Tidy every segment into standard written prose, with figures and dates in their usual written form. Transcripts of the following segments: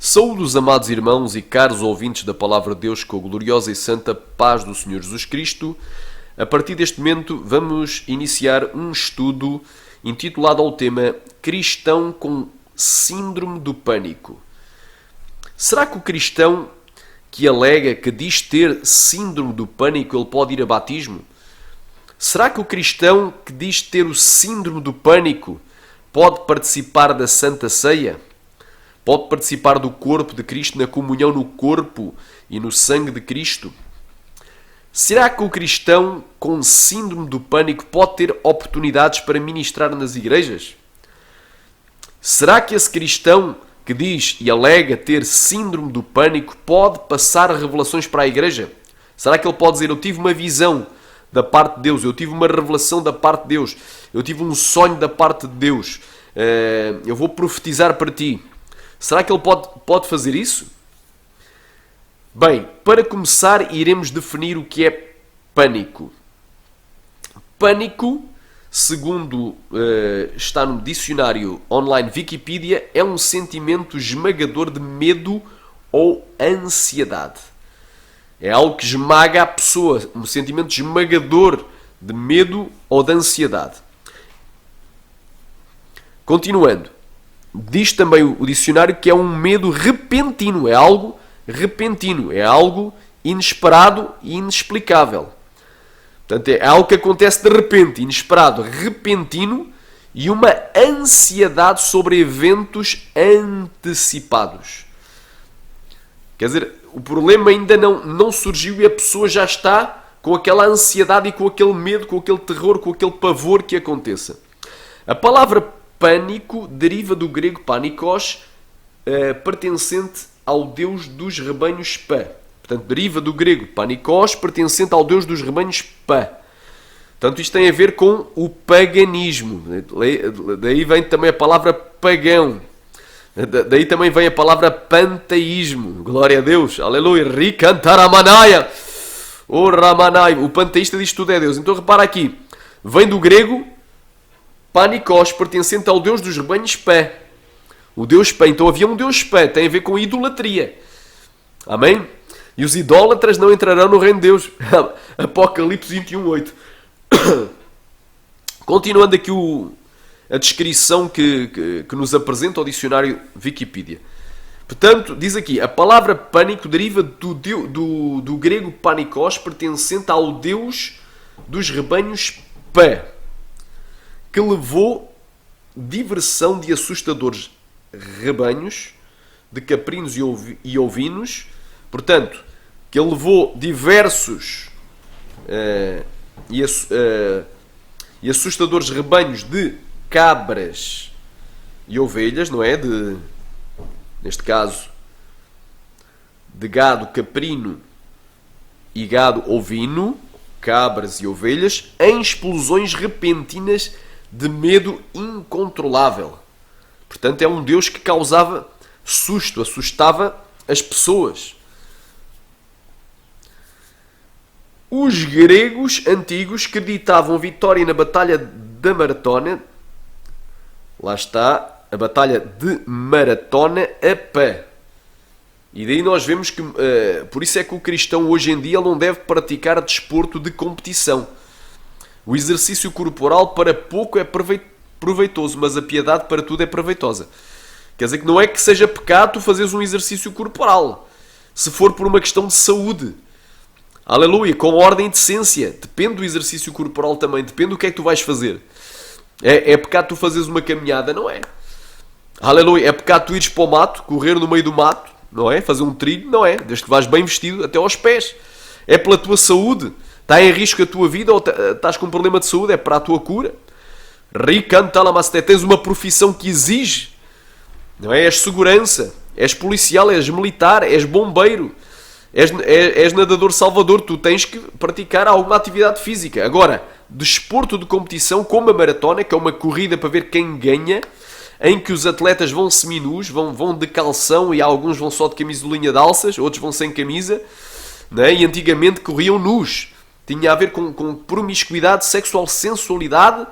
Saúde os amados irmãos e caros ouvintes da Palavra de Deus com a gloriosa e santa paz do Senhor Jesus Cristo. A partir deste momento vamos iniciar um estudo intitulado ao tema Cristão com Síndrome do Pânico. Será que o cristão que alega, que diz ter Síndrome do Pânico, ele pode ir a batismo? Será que o cristão que diz ter o Síndrome do Pânico pode participar da Santa Ceia? Pode participar do corpo de Cristo, na comunhão no corpo e no sangue de Cristo? Será que o cristão com síndrome do pânico pode ter oportunidades para ministrar nas igrejas? Será que esse cristão que diz e alega ter síndrome do pânico pode passar revelações para a igreja? Será que ele pode dizer, eu tive uma visão da parte de Deus, eu tive uma revelação da parte de Deus, eu tive um sonho da parte de Deus, eu vou profetizar para ti? Será que ele pode fazer isso? Bem, para começar, iremos definir o que é pânico. Pânico, segundo está no dicionário online Wikipedia, é um sentimento esmagador de medo ou ansiedade. É algo que esmaga a pessoa, um sentimento esmagador de medo ou de ansiedade. Continuando. Diz também o dicionário que é um medo repentino, é algo repentino, é algo inesperado e inexplicável. Portanto, é algo que acontece de repente, inesperado, repentino e uma ansiedade sobre eventos antecipados. Quer dizer, o problema ainda não surgiu e a pessoa já está com aquela ansiedade e com aquele medo, com aquele terror, com aquele pavor que aconteça. A palavra pânico deriva do grego panikos, pertencente ao deus dos rebanhos Pá. Portanto, deriva do grego panikos, pertencente ao deus dos rebanhos Pá. Portanto, isto tem a ver com o paganismo. Daí vem também a palavra pagão. Daí também vem a palavra panteísmo. Glória a Deus. Aleluia. Rikantaramanaya. O Ramanai. O panteísta diz tudo é Deus. Então repara aqui. Vem do grego Panikos, pertencente ao deus dos rebanhos Pá. O deus Pá. Então havia um deus Pá. Tem a ver com idolatria. Amém? E os idólatras não entrarão no reino de Deus. Apocalipse 21:8. Continuando aqui a descrição que nos apresenta o dicionário Wikipedia. Portanto, diz aqui, a palavra pânico deriva do grego panikos, pertencente ao deus dos rebanhos Pá, que levou diversão de assustadores rebanhos, de caprinos e ovinos, portanto, que ele levou diversos e assustadores rebanhos de cabras e ovelhas, não é? Neste caso, de gado caprino e gado ovino, cabras e ovelhas, em explosões repentinas de medo incontrolável. Portanto, é um Deus que causava susto, assustava as pessoas. Os gregos antigos acreditavam vitória na Batalha da Maratona. Lá está, a Batalha de Maratona a pé. E daí nós vemos que, por isso é que o cristão hoje em dia não deve praticar desporto de competição. O exercício corporal para pouco é proveitoso, mas a piedade para tudo é proveitosa. Quer dizer que não é que seja pecado tu fazeres um exercício corporal, se for por uma questão de saúde. Aleluia, com ordem e decência. Depende do exercício corporal também, depende do que é que tu vais fazer. É pecado tu fazeres uma caminhada? Não é. Aleluia, é pecado tu ires para o mato, correr no meio do mato, não é? Fazer um trilho? Não é, desde que vais bem vestido até aos pés. É pela tua saúde. Está em risco a tua vida ou estás com um problema de saúde? É para a tua cura. Ricantalamaste, tens uma profissão que exige, não é? És segurança, és policial, és militar, és bombeiro, és nadador salvador. Tu tens que praticar alguma atividade física. Agora, desporto de competição como a maratona, que é uma corrida para ver quem ganha, em que os atletas vão seminus, vão de calção e alguns vão só de camisolinha de alças, outros vão sem camisa, não é? E antigamente corriam nus. Tinha a ver com promiscuidade, sexual, sensualidade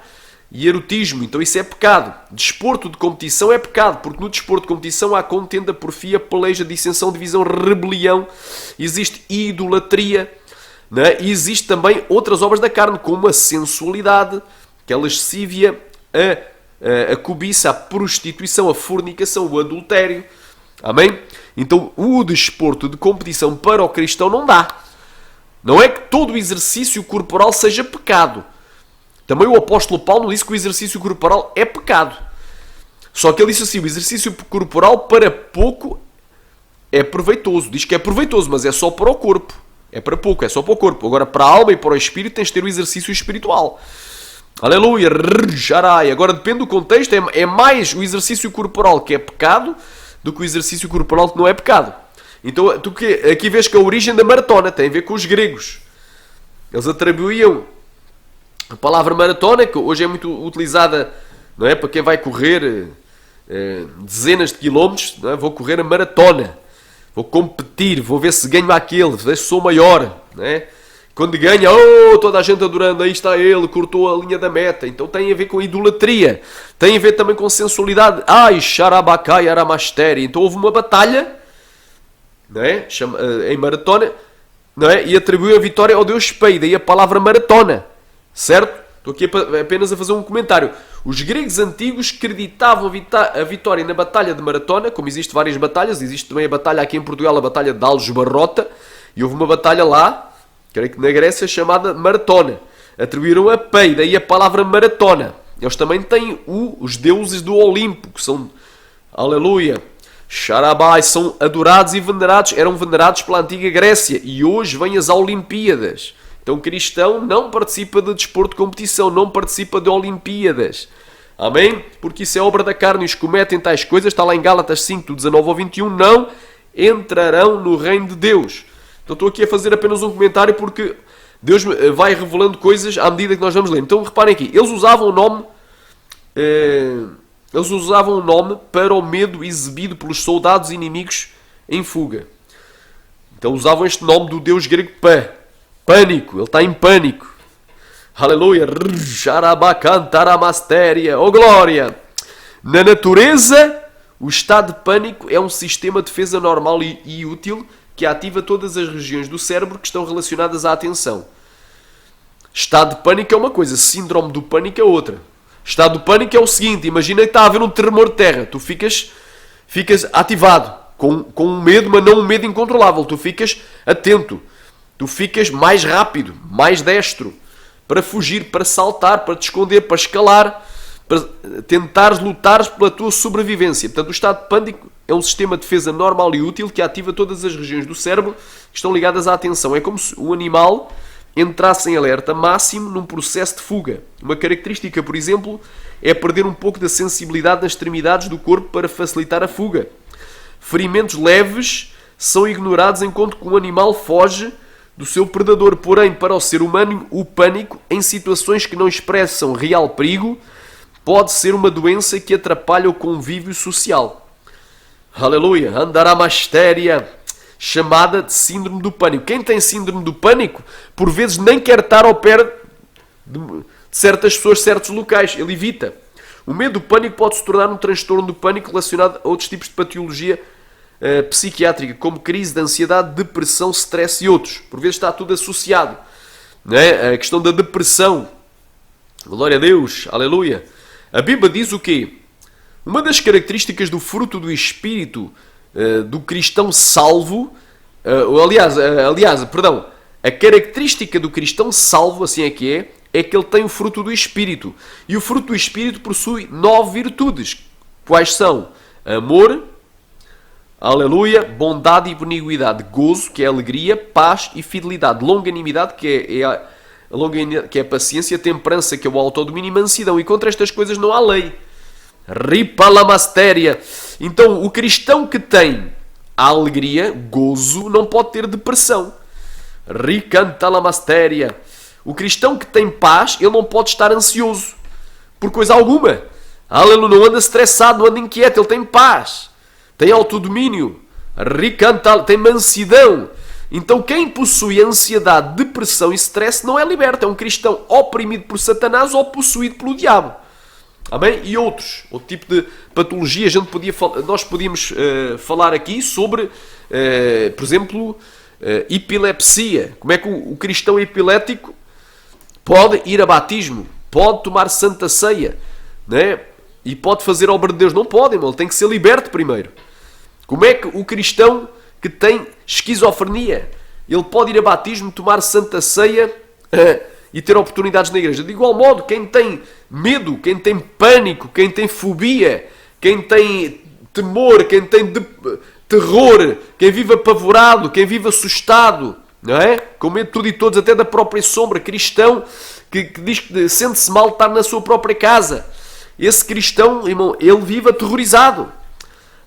e erotismo. Então isso é pecado. Desporto de competição é pecado, porque no desporto de competição há contenda, porfia, peleja, dissensão, divisão, rebelião, existe idolatria, né? E existe também outras obras da carne, como a sensualidade, que é a lascívia, a cobiça, a prostituição, a fornicação, o adultério. Amém? Então o desporto de competição para o cristão não dá. Não é que todo o exercício corporal seja pecado. Também o apóstolo Paulo disse que o exercício corporal é pecado. Só que ele disse assim, o exercício corporal para pouco é proveitoso. Diz que é proveitoso, mas é só para o corpo. É para pouco, é só para o corpo. Agora, para a alma e para o espírito, tens de ter o exercício espiritual. Aleluia. Agora, depende do contexto, é mais o exercício corporal que é pecado do que o exercício corporal que não é pecado. Então, aqui vês que a origem da maratona tem a ver com os gregos. Eles atribuíam a palavra maratona, que hoje é muito utilizada, não é, para quem vai correr dezenas de quilómetros, não é? Vou correr a maratona, vou competir, vou ver se ganho aquele, ver se sou maior, não é? Quando ganha, toda a gente adorando, aí está ele, cortou a linha da meta. Então tem a ver com idolatria, tem a ver também com sensualidade. Xarabacai aramastéria. Então houve uma batalha, não é? Em maratona, não é? E atribuiu a vitória ao Deus Pai, daí a palavra maratona. Certo? Estou aqui apenas a fazer um comentário. Os gregos antigos acreditavam a vitória na batalha de maratona, como existem várias batalhas, existe também a batalha aqui em Portugal, a batalha de Aljubarrota, e houve uma batalha lá, creio que na Grécia, chamada maratona. Atribuíram a Pai, daí a palavra maratona. Eles também têm os deuses do Olimpo, que são, aleluia, Xarabai, são adorados e venerados, eram venerados pela antiga Grécia, e hoje vêm as Olimpíadas. Então o cristão não participa de desporto de competição, não participa de Olimpíadas. Amém? Porque isso é obra da carne e os que cometem tais coisas, está lá em Gálatas 5, 19 ao 21, não entrarão no reino de Deus. Então estou aqui a fazer apenas um comentário porque Deus vai revelando coisas à medida que nós vamos ler. Então reparem aqui, eles usavam o nome para o medo exibido pelos soldados inimigos em fuga. Então usavam este nome do deus grego Pan. Pânico, ele está em pânico. Aleluia. Xarabacantaramastéria. Oh glória! Na natureza, o estado de pânico é um sistema de defesa normal e útil que ativa todas as regiões do cérebro que estão relacionadas à atenção. Estado de pânico é uma coisa, síndrome do pânico é outra. Estado de pânico é o seguinte, imagina que está a haver um tremor de terra, tu ficas ativado, com medo, mas não um medo incontrolável, tu ficas atento. Tu ficas mais rápido, mais destro, para fugir, para saltar, para te esconder, para escalar, para tentares lutar pela tua sobrevivência. Portanto, o estado de pânico é um sistema de defesa normal e útil que ativa todas as regiões do cérebro que estão ligadas à atenção. É como se o animal entrasse em alerta máximo num processo de fuga. Uma característica, por exemplo, é perder um pouco da sensibilidade nas extremidades do corpo para facilitar a fuga. Ferimentos leves são ignorados enquanto que o animal foge do seu predador. Porém, para o ser humano, o pânico, em situações que não expressam real perigo, pode ser uma doença que atrapalha o convívio social. Aleluia! Andaramastéria, chamada de síndrome do pânico. Quem tem síndrome do pânico, por vezes nem quer estar ao pé de certas pessoas, certos locais. Ele evita. O medo do pânico pode se tornar um transtorno do pânico relacionado a outros tipos de patologia psiquiátrica, como crise de ansiedade, depressão, stress e outros. Por vezes está tudo associado. Não é? A questão da depressão. Glória a Deus. Aleluia. A Bíblia diz o quê? Uma das características do fruto do Espírito do cristão salvo, a característica do cristão salvo, assim é que ele tem o fruto do Espírito. E o fruto do Espírito possui 9 virtudes. Quais são? Amor, aleluia, bondade e benignidade, gozo, que é alegria, paz e fidelidade, longanimidade, que é a paciência, temperança, que é o autodomínio e mansidão. E contra estas coisas não há lei. Ripalamastéria. Então, o cristão que tem a alegria, gozo, não pode ter depressão. Ricantalamastéria. O cristão que tem paz, ele não pode estar ansioso por coisa alguma. Aleluia, não anda estressado, não anda inquieto, ele tem paz. Tem autodomínio, tem mansidão. Então quem possui ansiedade, depressão e stress não é liberto. É um cristão oprimido por Satanás ou possuído pelo diabo. Amém? E outro tipo de patologia. Nós podíamos falar aqui sobre, por exemplo, epilepsia. Como é que o cristão epilético pode ir a batismo, pode tomar santa ceia, né? E pode fazer a obra de Deus? Não pode, irmão. Ele tem que ser liberto primeiro. Como é que o cristão que tem esquizofrenia, ele pode ir a batismo, tomar santa ceia e ter oportunidades na igreja? De igual modo, quem tem medo, quem tem pânico, quem tem fobia, quem tem temor, quem tem terror, quem vive apavorado, quem vive assustado, não é? Com medo de tudo e todos, até da própria sombra, cristão que diz que sente-se mal de estar na sua própria casa. Esse cristão, irmão, ele vive aterrorizado.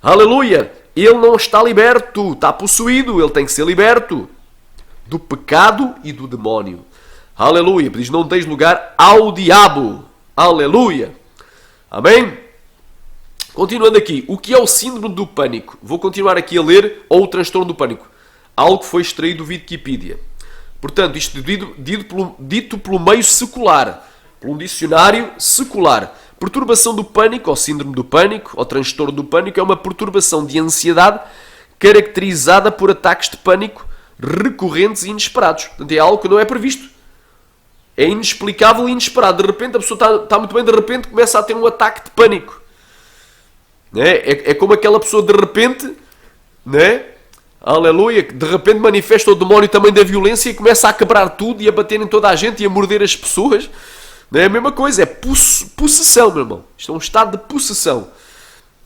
Aleluia! Ele não está liberto, está possuído, ele tem que ser liberto do pecado e do demónio. Aleluia! Diz, não deis lugar ao diabo. Aleluia! Amém? Continuando aqui, o que é o síndrome do pânico? Vou continuar aqui a ler, ou o transtorno do pânico. Algo que foi extraído do Wikipedia. Portanto, isto dito pelo meio secular, por um dicionário secular. Perturbação do pânico, ou síndrome do pânico, ou transtorno do pânico, é uma perturbação de ansiedade caracterizada por ataques de pânico recorrentes e inesperados. Portanto, é algo que não é previsto. É inexplicável e inesperado. De repente, a pessoa está muito bem, de repente começa a ter um ataque de pânico. É como aquela pessoa, de repente, né? Aleluia, de repente manifesta o demónio também da violência e começa a quebrar tudo e a bater em toda a gente e a morder as pessoas. Não é a mesma coisa, é possessão, meu irmão. Isto é um estado de possessão.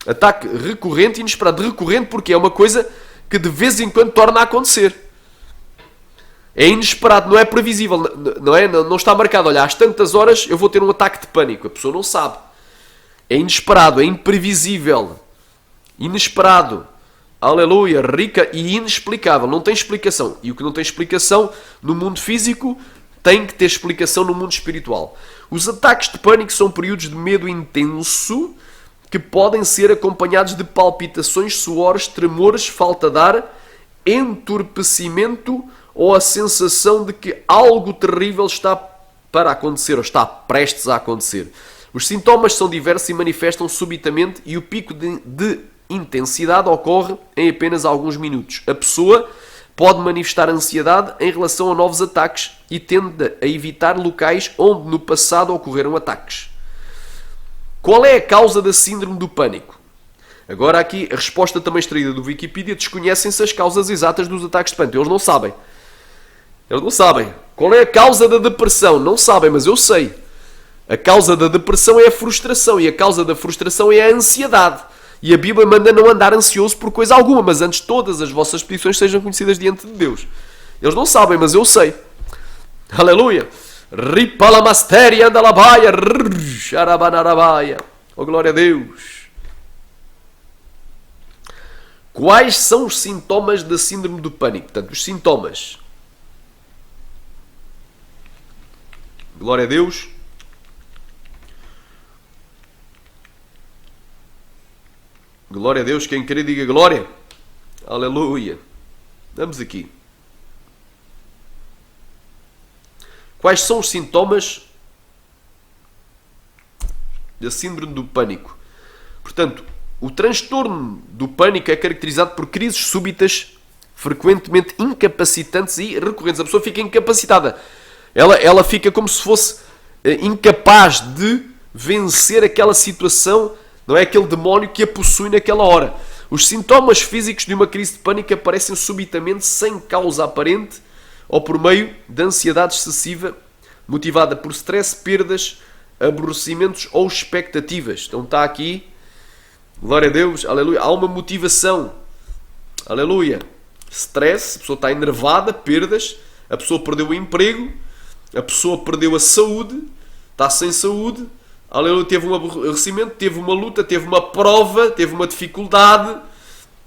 Ataque recorrente e inesperado. Recorrente porque é uma coisa que de vez em quando torna a acontecer. É inesperado, não é previsível, não está marcado. Olha, às tantas horas eu vou ter um ataque de pânico. A pessoa não sabe. É inesperado, é imprevisível. Inesperado. Aleluia, rica e inexplicável. Não tem explicação. E o que não tem explicação no mundo físico tem que ter explicação no mundo espiritual. Os ataques de pânico são períodos de medo intenso que podem ser acompanhados de palpitações, suores, tremores, falta de ar, entorpecimento ou a sensação de que algo terrível está para acontecer ou está prestes a acontecer. Os sintomas são diversos e manifestam subitamente e o pico de intensidade ocorre em apenas alguns minutos. A pessoa pode manifestar ansiedade em relação a novos ataques e tende a evitar locais onde no passado ocorreram ataques. Qual é a causa da síndrome do pânico? Agora aqui a resposta também extraída do Wikipedia, desconhecem-se as causas exatas dos ataques de pânico. Eles não sabem. Eles não sabem. Qual é a causa da depressão? Não sabem, mas eu sei. A causa da depressão é a frustração e a causa da frustração é a ansiedade. E a Bíblia manda não andar ansioso por coisa alguma, mas antes todas as vossas petições sejam conhecidas diante de Deus. Eles não sabem, mas eu sei. Aleluia! Ripalamasteria andalabaia, xarabanarabaia. Oh, glória a Deus! Quais são os sintomas da síndrome do pânico? Portanto, os sintomas. Glória a Deus! Glória a Deus, quem querer diga glória. Aleluia. Vamos aqui. Quais são os sintomas da síndrome do pânico? Portanto, o transtorno do pânico é caracterizado por crises súbitas, frequentemente incapacitantes e recorrentes. A pessoa fica incapacitada. Ela fica como se fosse incapaz de vencer aquela situação. Não é aquele demónio que a possui naquela hora. Os sintomas físicos de uma crise de pânico aparecem subitamente, sem causa aparente, ou por meio de ansiedade excessiva, motivada por stress, perdas, aborrecimentos ou expectativas. Então está aqui, glória a Deus, aleluia, há uma motivação. Aleluia. Stress, a pessoa está enervada, perdas, a pessoa perdeu o emprego, a pessoa perdeu a saúde, está sem saúde. Aleluia, teve um aborrecimento, teve uma luta, teve uma prova, teve uma dificuldade.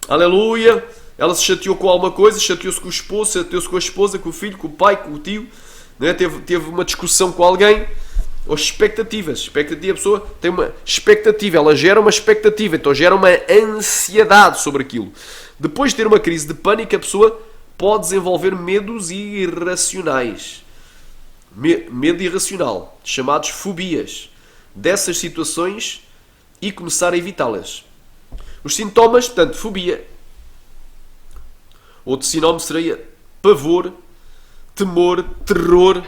Aleluia, ela se chateou com alguma coisa, chateou-se com o esposo, chateou-se com a esposa, com o filho, com o pai, com o tio, né? Teve uma discussão com alguém. Ou expectativas. A pessoa tem uma expectativa, ela gera uma expectativa, então gera uma ansiedade sobre aquilo. Depois de ter uma crise de pânico, a pessoa pode desenvolver medos irracionais. Medo irracional, chamados fobias, dessas situações e começar a evitá-las. Os sintomas, portanto, fobia. Outro sinónimo seria pavor, temor, terror,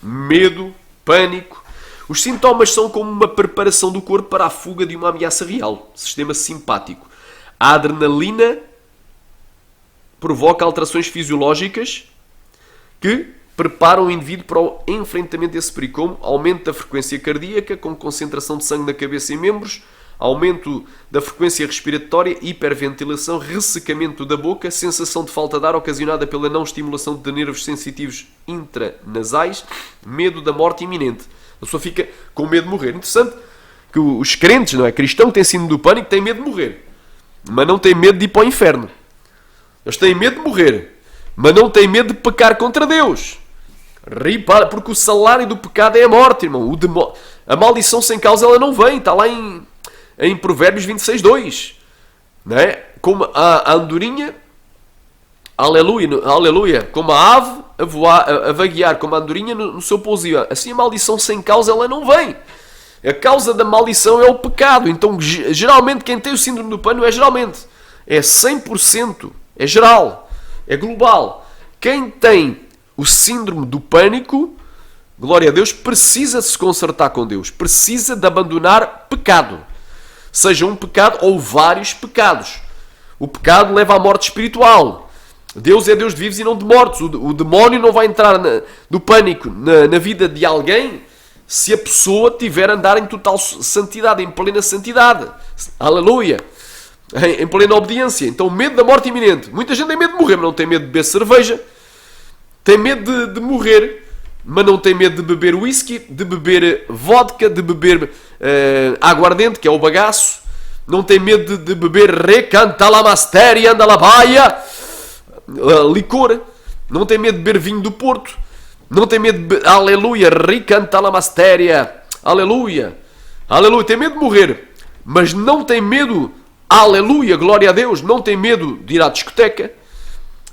medo, pânico. Os sintomas são como uma preparação do corpo para a fuga de uma ameaça real. Sistema simpático. A adrenalina provoca alterações fisiológicas que preparam o indivíduo para o enfrentamento desse perigo, como aumento da frequência cardíaca, com concentração de sangue na cabeça e membros, aumento da frequência respiratória, hiperventilação, ressecamento da boca, sensação de falta de ar ocasionada pela não estimulação de nervos sensitivos intranasais, medo da morte iminente. A pessoa fica com medo de morrer. Interessante que os crentes, não é? Cristão que têm síndrome do pânico, têm medo de morrer, mas não têm medo de ir para o inferno. Eles têm medo de morrer, mas não têm medo de pecar contra Deus. Porque o salário do pecado é a morte, irmão. A maldição sem causa ela não vem. Está lá em Provérbios 26:2. Não é? Como a andorinha, aleluia, como a ave a voar, a vaguear, como a andorinha no seu pousinho. Assim a maldição sem causa ela não vem. A causa da maldição é o pecado. Então, geralmente, quem tem o síndrome do pânico é 100%, é geral, é global. Quem tem o síndrome do pânico, glória a Deus, precisa de se consertar com Deus. Precisa de abandonar pecado. Seja um pecado ou vários pecados. O pecado leva à morte espiritual. Deus é Deus de vivos e não de mortos. O demónio não vai entrar no pânico na vida de alguém se a pessoa tiver a andar em total santidade, em plena santidade. Aleluia! Em plena obediência. Então, medo da morte iminente. Muita gente tem medo de morrer, mas não tem medo de beber cerveja. Tem medo de morrer, mas não tem medo de beber whisky, de beber vodka, de beber aguardente, que é o bagaço. Não tem medo de beber recantalamastéria, andalabaia, licor. Não tem medo de beber vinho do Porto. Não tem medo de beber, aleluia, recantalamastéria, aleluia, aleluia. Tem medo de morrer, mas não tem medo, aleluia, glória a Deus, não tem medo de ir à discoteca,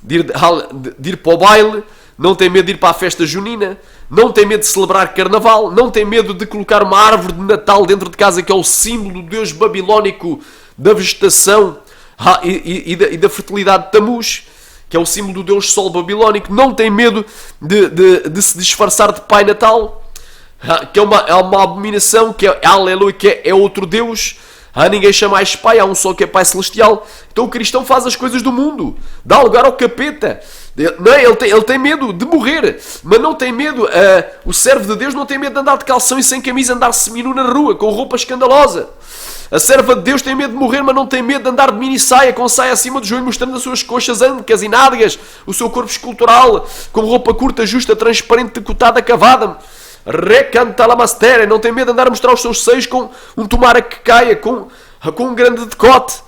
de ir para o baile, não tem medo de ir para a festa junina, não tem medo de celebrar carnaval, não tem medo de colocar uma árvore de Natal dentro de casa, que é o símbolo do Deus babilónico da vegetação e da fertilidade de Tamuz, que é o símbolo do Deus Sol babilónico. Não tem medo de se disfarçar de Pai Natal, que é uma abominação, que é, aleluia, que é outro Deus. Ninguém chama mais Pai, há um só que é Pai Celestial. Então o cristão faz as coisas do mundo, dá lugar ao capeta. Não é? Ele tem medo de morrer, mas não tem medo, o servo de Deus não tem medo de andar de calção e sem camisa, andar seminu na rua, com roupa escandalosa. A serva de Deus tem medo de morrer, mas não tem medo de andar de mini saia, com saia acima do joelho, mostrando as suas coxas ancas e nádegas, o seu corpo escultural, com roupa curta, justa, transparente, decotada, cavada. Recantalamastéria, não tem medo de andar a mostrar os seus seios com um tomara que caia, com um grande decote.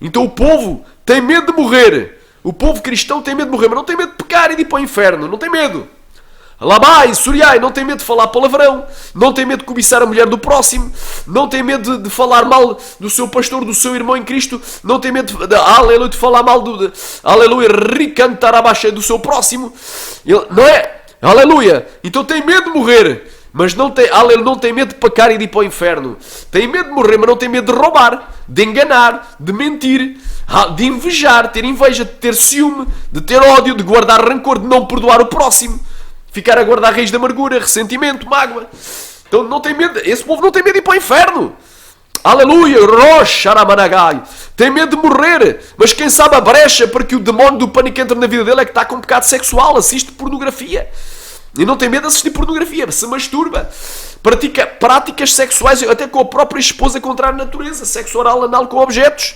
Então o povo tem medo de morrer. O povo cristão tem medo de morrer, mas não tem medo de pecar e de ir para o inferno. Não tem medo. Labai, suriai, não tem medo de falar palavrão. Não tem medo de cobiçar a mulher do próximo. Não tem medo de falar mal do seu pastor, do seu irmão em Cristo. Não tem medo aleluia, de falar mal aleluia, ricantar abaixo do seu próximo. Não é? Aleluia! Então tem medo de morrer, mas não tem medo de pecar e de ir para o inferno. Tem medo de morrer, mas não tem medo de roubar, de enganar, de mentir, de invejar, ter inveja, de ter ciúme, de ter ódio, de guardar rancor, de não perdoar o próximo, ficar a guardar raiz de amargura, ressentimento, mágoa. Então não tem medo, esse povo não tem medo de ir para o inferno. Aleluia! Roxaramanagai. Tem medo de morrer, mas quem sabe a brecha para que o demónio do pânico entre na vida dele é que está com um pecado sexual, assiste pornografia. E não tem medo de assistir pornografia, se masturba, pratica práticas sexuais, até com a própria esposa contrária à natureza, sexo oral anal com objetos,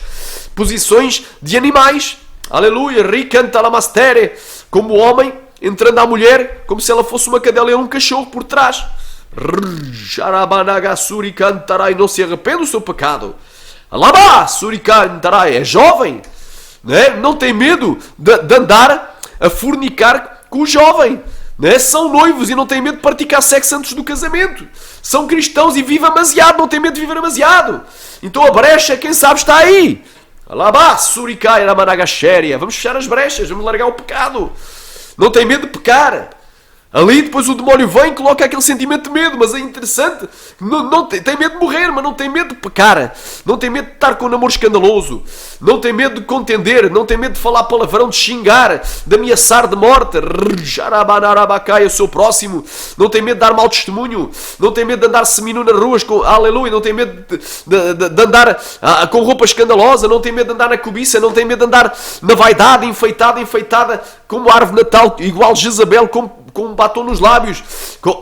posições de animais, aleluia, ricantalamastere, como o homem entrando à mulher, como se ela fosse uma cadela e um cachorro por trás. Jarabanagassuri cantarai, não se arrepende do seu pecado. Alabá, suricantarai, é jovem, né? Não tem medo de andar a fornicar com o jovem. Né? São noivos e não têm medo de praticar sexo antes do casamento. São cristãos e vivem amasiado, não têm medo de viver amasiado. Então a brecha, quem sabe, está aí. Alabá, suricai, ramanagachéria. Vamos fechar as brechas, vamos largar o pecado. Não tem medo de pecar. Ali depois o demónio vem e coloca aquele sentimento de medo, mas é interessante, não tem medo de morrer, mas não tem medo de pecar, não tem medo de estar com um namoro escandaloso, não tem medo de contender, não tem medo de falar palavrão, de xingar, de ameaçar de morte, o seu próximo, não tem medo de dar mau testemunho, não tem medo de andar seminu nas ruas, aleluia, não tem medo de andar com roupa escandalosa, não tem medo de andar na cobiça, não tem medo de andar na vaidade, enfeitada, como árvore de Natal, igual Jezabel, com um batom nos lábios,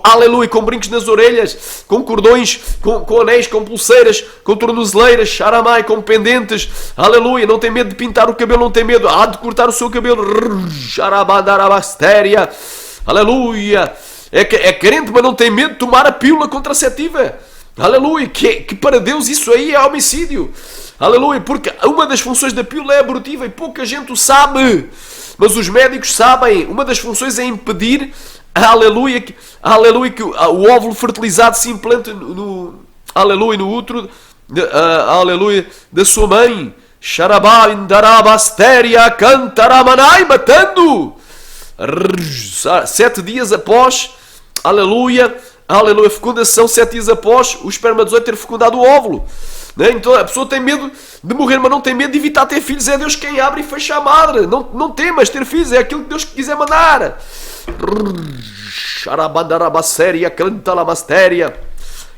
aleluia, com brincos nas orelhas, com cordões, com anéis, com pulseiras, com tornozeleiras, charamai, com pendentes, aleluia, não tem medo de pintar o cabelo, não tem medo de cortar o seu cabelo, charabandarabastéria, aleluia, é crente, mas não tem medo de tomar a pílula contraceptiva, aleluia, que para Deus isso aí é homicídio, aleluia, porque uma das funções da pílula é abortiva e pouca gente o sabe. Mas os médicos sabem, uma das funções é impedir, aleluia, que o óvulo fertilizado se implante no útero, aleluia, da sua mãe. Xarabá, indarabastéria, cantaramanai, matando. 7 dias após, aleluia, fecundação, 7 dias após o espermatozoide ter fecundado o óvulo. Então a pessoa tem medo de morrer, mas não tem medo de evitar ter filhos. É Deus quem abre e fecha a madre. Não temas ter filhos, é aquilo que Deus quiser mandar.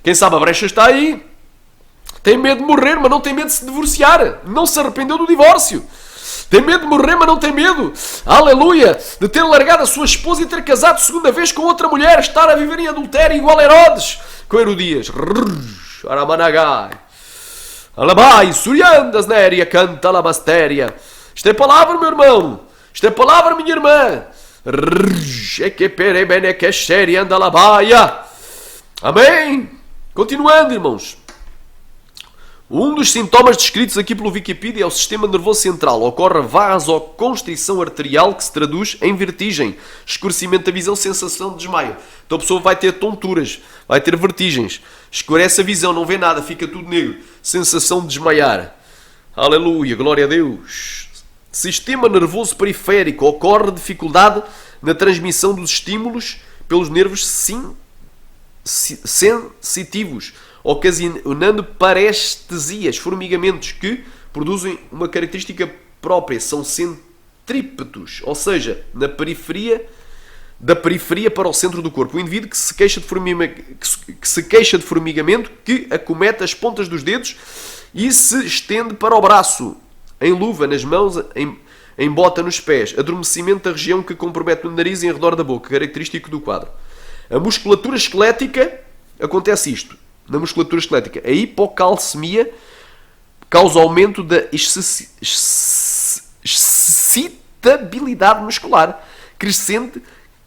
Quem sabe a brecha está aí. Tem medo de morrer, mas não tem medo de se divorciar. Não se arrependeu do divórcio. Tem medo de morrer, mas não tem medo, aleluia, de ter largado a sua esposa e ter casado segunda vez com outra mulher, estar a viver em adultério igual a Herodes com Herodias. Aramanagai. Alabai, suriandas, néria, canta labastéria. Isto é palavra, meu irmão. Isto é palavra, minha irmã. Amém. Continuando, irmãos. Um dos sintomas descritos aqui pelo Wikipedia é o sistema nervoso central. Ocorre vasoconstrição arterial que se traduz em vertigem, escurecimento da visão, sensação de desmaio. Então a pessoa vai ter tonturas, vai ter vertigens, escurece a visão, não vê nada, fica tudo negro. Sensação de desmaiar. Aleluia, glória a Deus. Sistema nervoso periférico. Ocorre dificuldade na transmissão dos estímulos pelos nervos sensitivos, ocasionando parestesias, formigamentos que produzem uma característica própria, são centrípetos, ou seja, da periferia para o centro do corpo. O indivíduo que se queixa de formigamento que acomete as pontas dos dedos e se estende para o braço, em luva, nas mãos, em bota nos pés, adormecimento da região que compromete o nariz e em redor da boca, característico do quadro. A musculatura esquelética, acontece isto. Na musculatura esquelética, a hipocalcemia causa aumento da excitabilidade muscular crescente,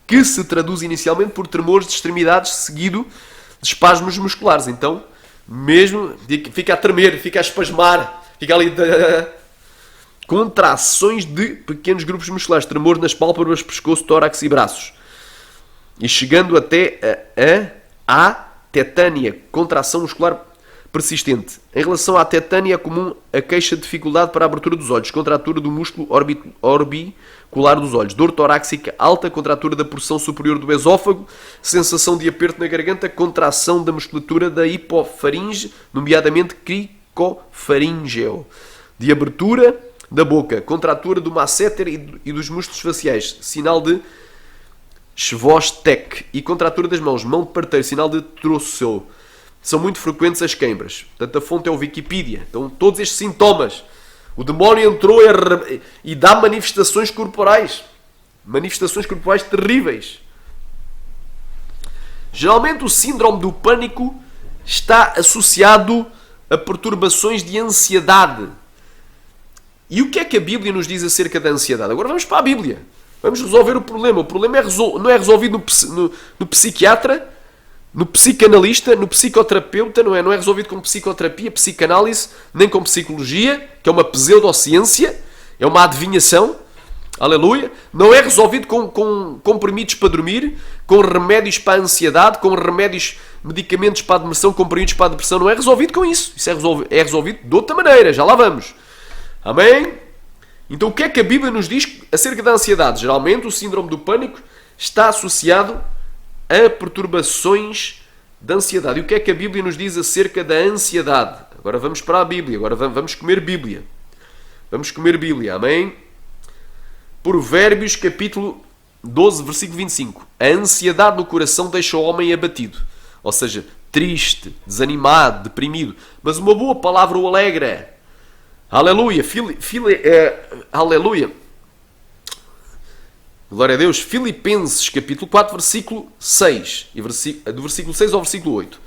que se traduz inicialmente por tremores de extremidades seguido de espasmos musculares. Então, mesmo fica a tremer, fica a espasmar, fica ali contrações de pequenos grupos musculares, tremores nas pálpebras, pescoço, tórax e braços. E chegando até a tetânia, contração muscular persistente. Em relação à tetânia, é comum a queixa de dificuldade para a abertura dos olhos, contratura do músculo orbicular dos olhos, dor torácica alta, contratura da porção superior do esófago, sensação de aperto na garganta, contração da musculatura da hipofaringe, nomeadamente cricofaríngeo, de abertura da boca, contratura do masseter e dos músculos faciais, sinal de Schwostek, e contratura das mãos, mão de parteiro, sinal de Trousseau. São muito frequentes as queimbras. Portanto, a fonte é o Wikipedia. Então, todos estes sintomas. O demónio entrou e dá manifestações corporais. Manifestações corporais terríveis. Geralmente, o síndrome do pânico está associado a perturbações de ansiedade. E o que é que a Bíblia nos diz acerca da ansiedade? Agora vamos para a Bíblia. Vamos resolver o problema. O problema não é resolvido no psiquiatra, no psicanalista, no psicoterapeuta, não é resolvido com psicoterapia, psicanálise, nem com psicologia, que é uma pseudociência, é uma adivinhação, aleluia. Não é resolvido com comprimidos para dormir, com remédios para a ansiedade, com medicamentos para a depressão, comprimidos para a depressão. Não é resolvido com isso. Isso é resolvido de outra maneira, já lá vamos. Amém? Então o que é que a Bíblia nos diz acerca da ansiedade? Geralmente o síndrome do pânico está associado a perturbações da ansiedade. E o que é que a Bíblia nos diz acerca da ansiedade? Agora vamos para a Bíblia, agora vamos comer Bíblia. Vamos comer Bíblia, amém? Provérbios capítulo 12, versículo 25. A ansiedade no coração deixa o homem abatido. Ou seja, triste, desanimado, deprimido. Mas uma boa palavra o alegra. Aleluia. Aleluia. Glória a Deus. Filipenses capítulo 4, versículo 6. Do versículo 6 ao versículo 8.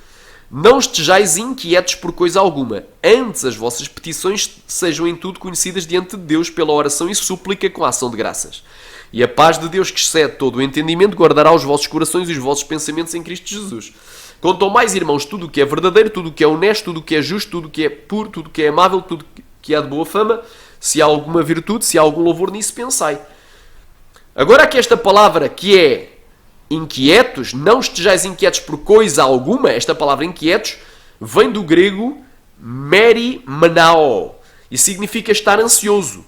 Não estejais inquietos por coisa alguma. Antes as vossas petições sejam em tudo conhecidas diante de Deus pela oração e súplica com a ação de graças. E a paz de Deus, que excede todo o entendimento, guardará os vossos corações e os vossos pensamentos em Cristo Jesus. Quanto ao mais, irmãos, tudo o que é verdadeiro, tudo o que é honesto, tudo o que é justo, tudo o que é puro, tudo o que é amável, tudo o que há de boa fama, se há alguma virtude, se há algum louvor, nisso pensai. Agora aqui esta palavra que é inquietos, não estejais inquietos por coisa alguma, esta palavra inquietos vem do grego merimenao e significa estar ansioso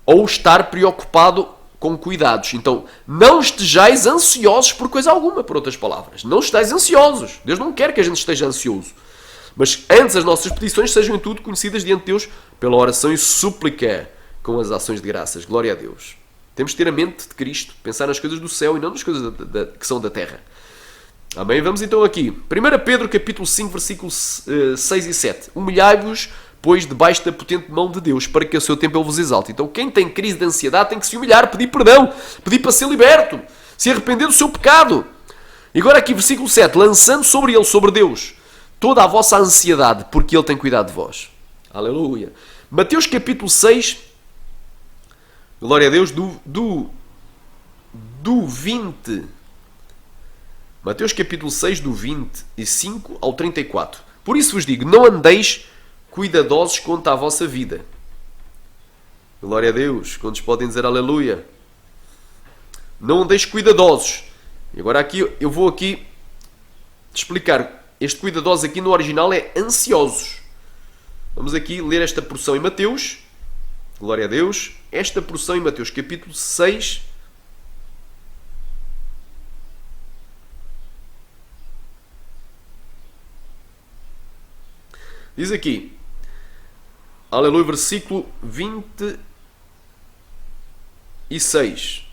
ou estar preocupado com cuidados. Então, não estejais ansiosos por coisa alguma, por outras palavras. Não estáis ansiosos. Deus não quer que a gente esteja ansioso. Mas antes as nossas petições sejam em tudo conhecidas diante de Deus pela oração e súplica com as ações de graças. Glória a Deus. Temos de ter a mente de Cristo, pensar nas coisas do céu e não nas coisas que são da terra. Amém? Vamos então aqui. 1 Pedro capítulo 5, versículos 6 e 7. Humilhai-vos, pois, debaixo da potente mão de Deus, para que a seu tempo Ele vos exalte. Então quem tem crise de ansiedade tem que se humilhar, pedir perdão, pedir para ser liberto, se arrepender do seu pecado. E agora aqui versículo 7. Lançando sobre Ele, sobre Deus, toda a vossa ansiedade, porque Ele tem cuidado de vós. Aleluia. Mateus capítulo 6, glória a Deus, do 20. Mateus capítulo 6, do 25 ao 34. Por isso vos digo, não andeis cuidadosos quanto à vossa vida. Glória a Deus. Quantos podem dizer aleluia? Não andeis cuidadosos. E agora aqui eu vou aqui explicar. Este cuidadosos aqui no original é ansiosos. Vamos aqui ler esta porção em Mateus. Glória a Deus. Esta porção em Mateus capítulo 6. Diz aqui, aleluia, versículo 26.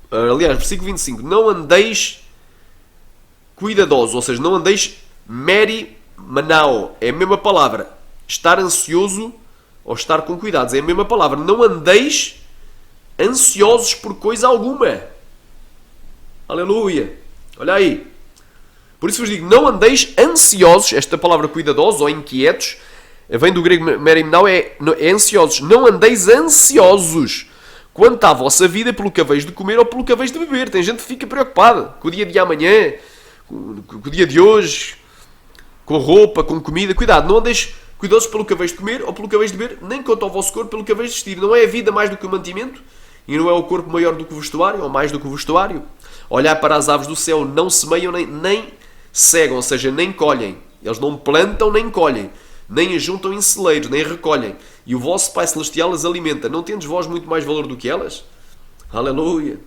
Aliás, versículo 25. Não andeis cuidadosos, ou seja, não andeis merimenao. É a mesma palavra. Estar ansioso ou estar com cuidados. É a mesma palavra. Não andeis ansiosos por coisa alguma. Aleluia. Olha aí. Por isso vos digo, não andeis ansiosos, esta palavra cuidadosos ou inquietos, vem do grego merimenao, é ansiosos. Não andeis ansiosos quanto à vossa vida pelo que haveis de comer ou pelo que haveis de beber. Tem gente que fica preocupada com o dia de amanhã, com o dia de hoje, com a roupa, com comida. Cuidado, não andeis cuidadosos pelo que haveis de comer ou pelo que haveis de beber, nem quanto ao vosso corpo pelo que haveis de vestir. Não é a vida mais do que o mantimento? E não é o corpo maior do que o vestuário, ou mais do que o vestuário? Olhar para as aves do céu, não semeiam nem cegam, ou seja, nem colhem. Eles não plantam nem colhem, nem ajuntam em celeiros, nem recolhem. E o vosso Pai Celestial as alimenta. Não tendes vós muito mais valor do que elas? Aleluia!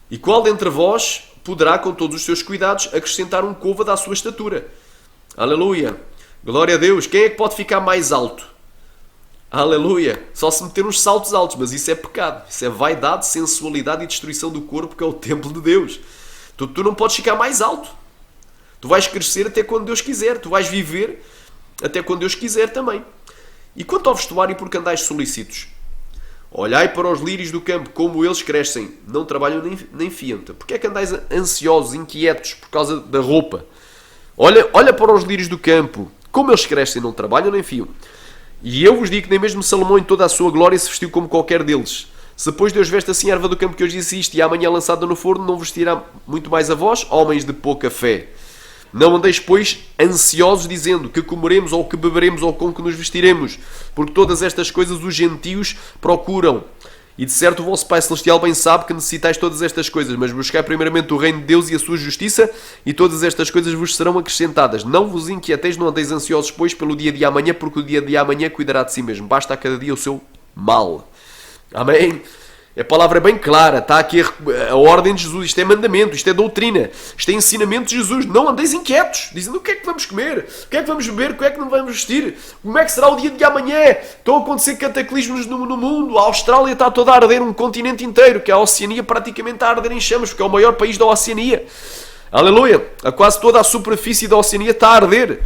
E qual dentre vós poderá, com todos os seus cuidados, acrescentar um côvado à sua estatura? Aleluia! Glória a Deus! Quem é que pode ficar mais alto? Aleluia! Só se meter uns saltos altos, mas isso é pecado. Isso é vaidade, sensualidade e destruição do corpo, que é o templo de Deus. Tu não podes ficar mais alto. Tu vais crescer até quando Deus quiser. Tu vais viver até quando Deus quiser também. E quanto ao vestuário, porque andais solícitos? Olhai para os lírios do campo, como eles crescem. Não trabalham nem fiam. Porquê é que andais ansiosos, inquietos por causa da roupa? Olha para os lírios do campo. Como eles crescem, não trabalham nem fiam. E eu vos digo que nem mesmo Salomão em toda a sua glória se vestiu como qualquer deles. Se depois Deus veste assim a erva do campo que hoje existe e amanhã lançada no forno, não vestirá muito mais a vós, homens de pouca fé. Não andeis, pois, ansiosos, dizendo que comeremos, ou que beberemos, ou com que nos vestiremos, porque todas estas coisas os gentios procuram. E de certo o vosso Pai Celestial bem sabe que necessitais todas estas coisas, mas buscai primeiramente o reino de Deus e a sua justiça, e todas estas coisas vos serão acrescentadas. Não vos inquieteis, não andeis ansiosos, pois, pelo dia de amanhã, porque o dia de amanhã cuidará de si mesmo. Basta a cada dia o seu mal. Amém? A palavra é bem clara, está aqui a ordem de Jesus, isto é mandamento, isto é doutrina, isto é ensinamento de Jesus. Não andeis inquietos, dizendo o que é que vamos comer, o que é que vamos beber, o que é que não vamos vestir, como é que será o dia de amanhã. Estão a acontecer cataclismos no mundo, a Austrália está toda a arder, um continente inteiro, que a Oceania praticamente está a arder em chamas, porque é o maior país da Oceania. Aleluia, a quase toda a superfície da Oceania está a arder.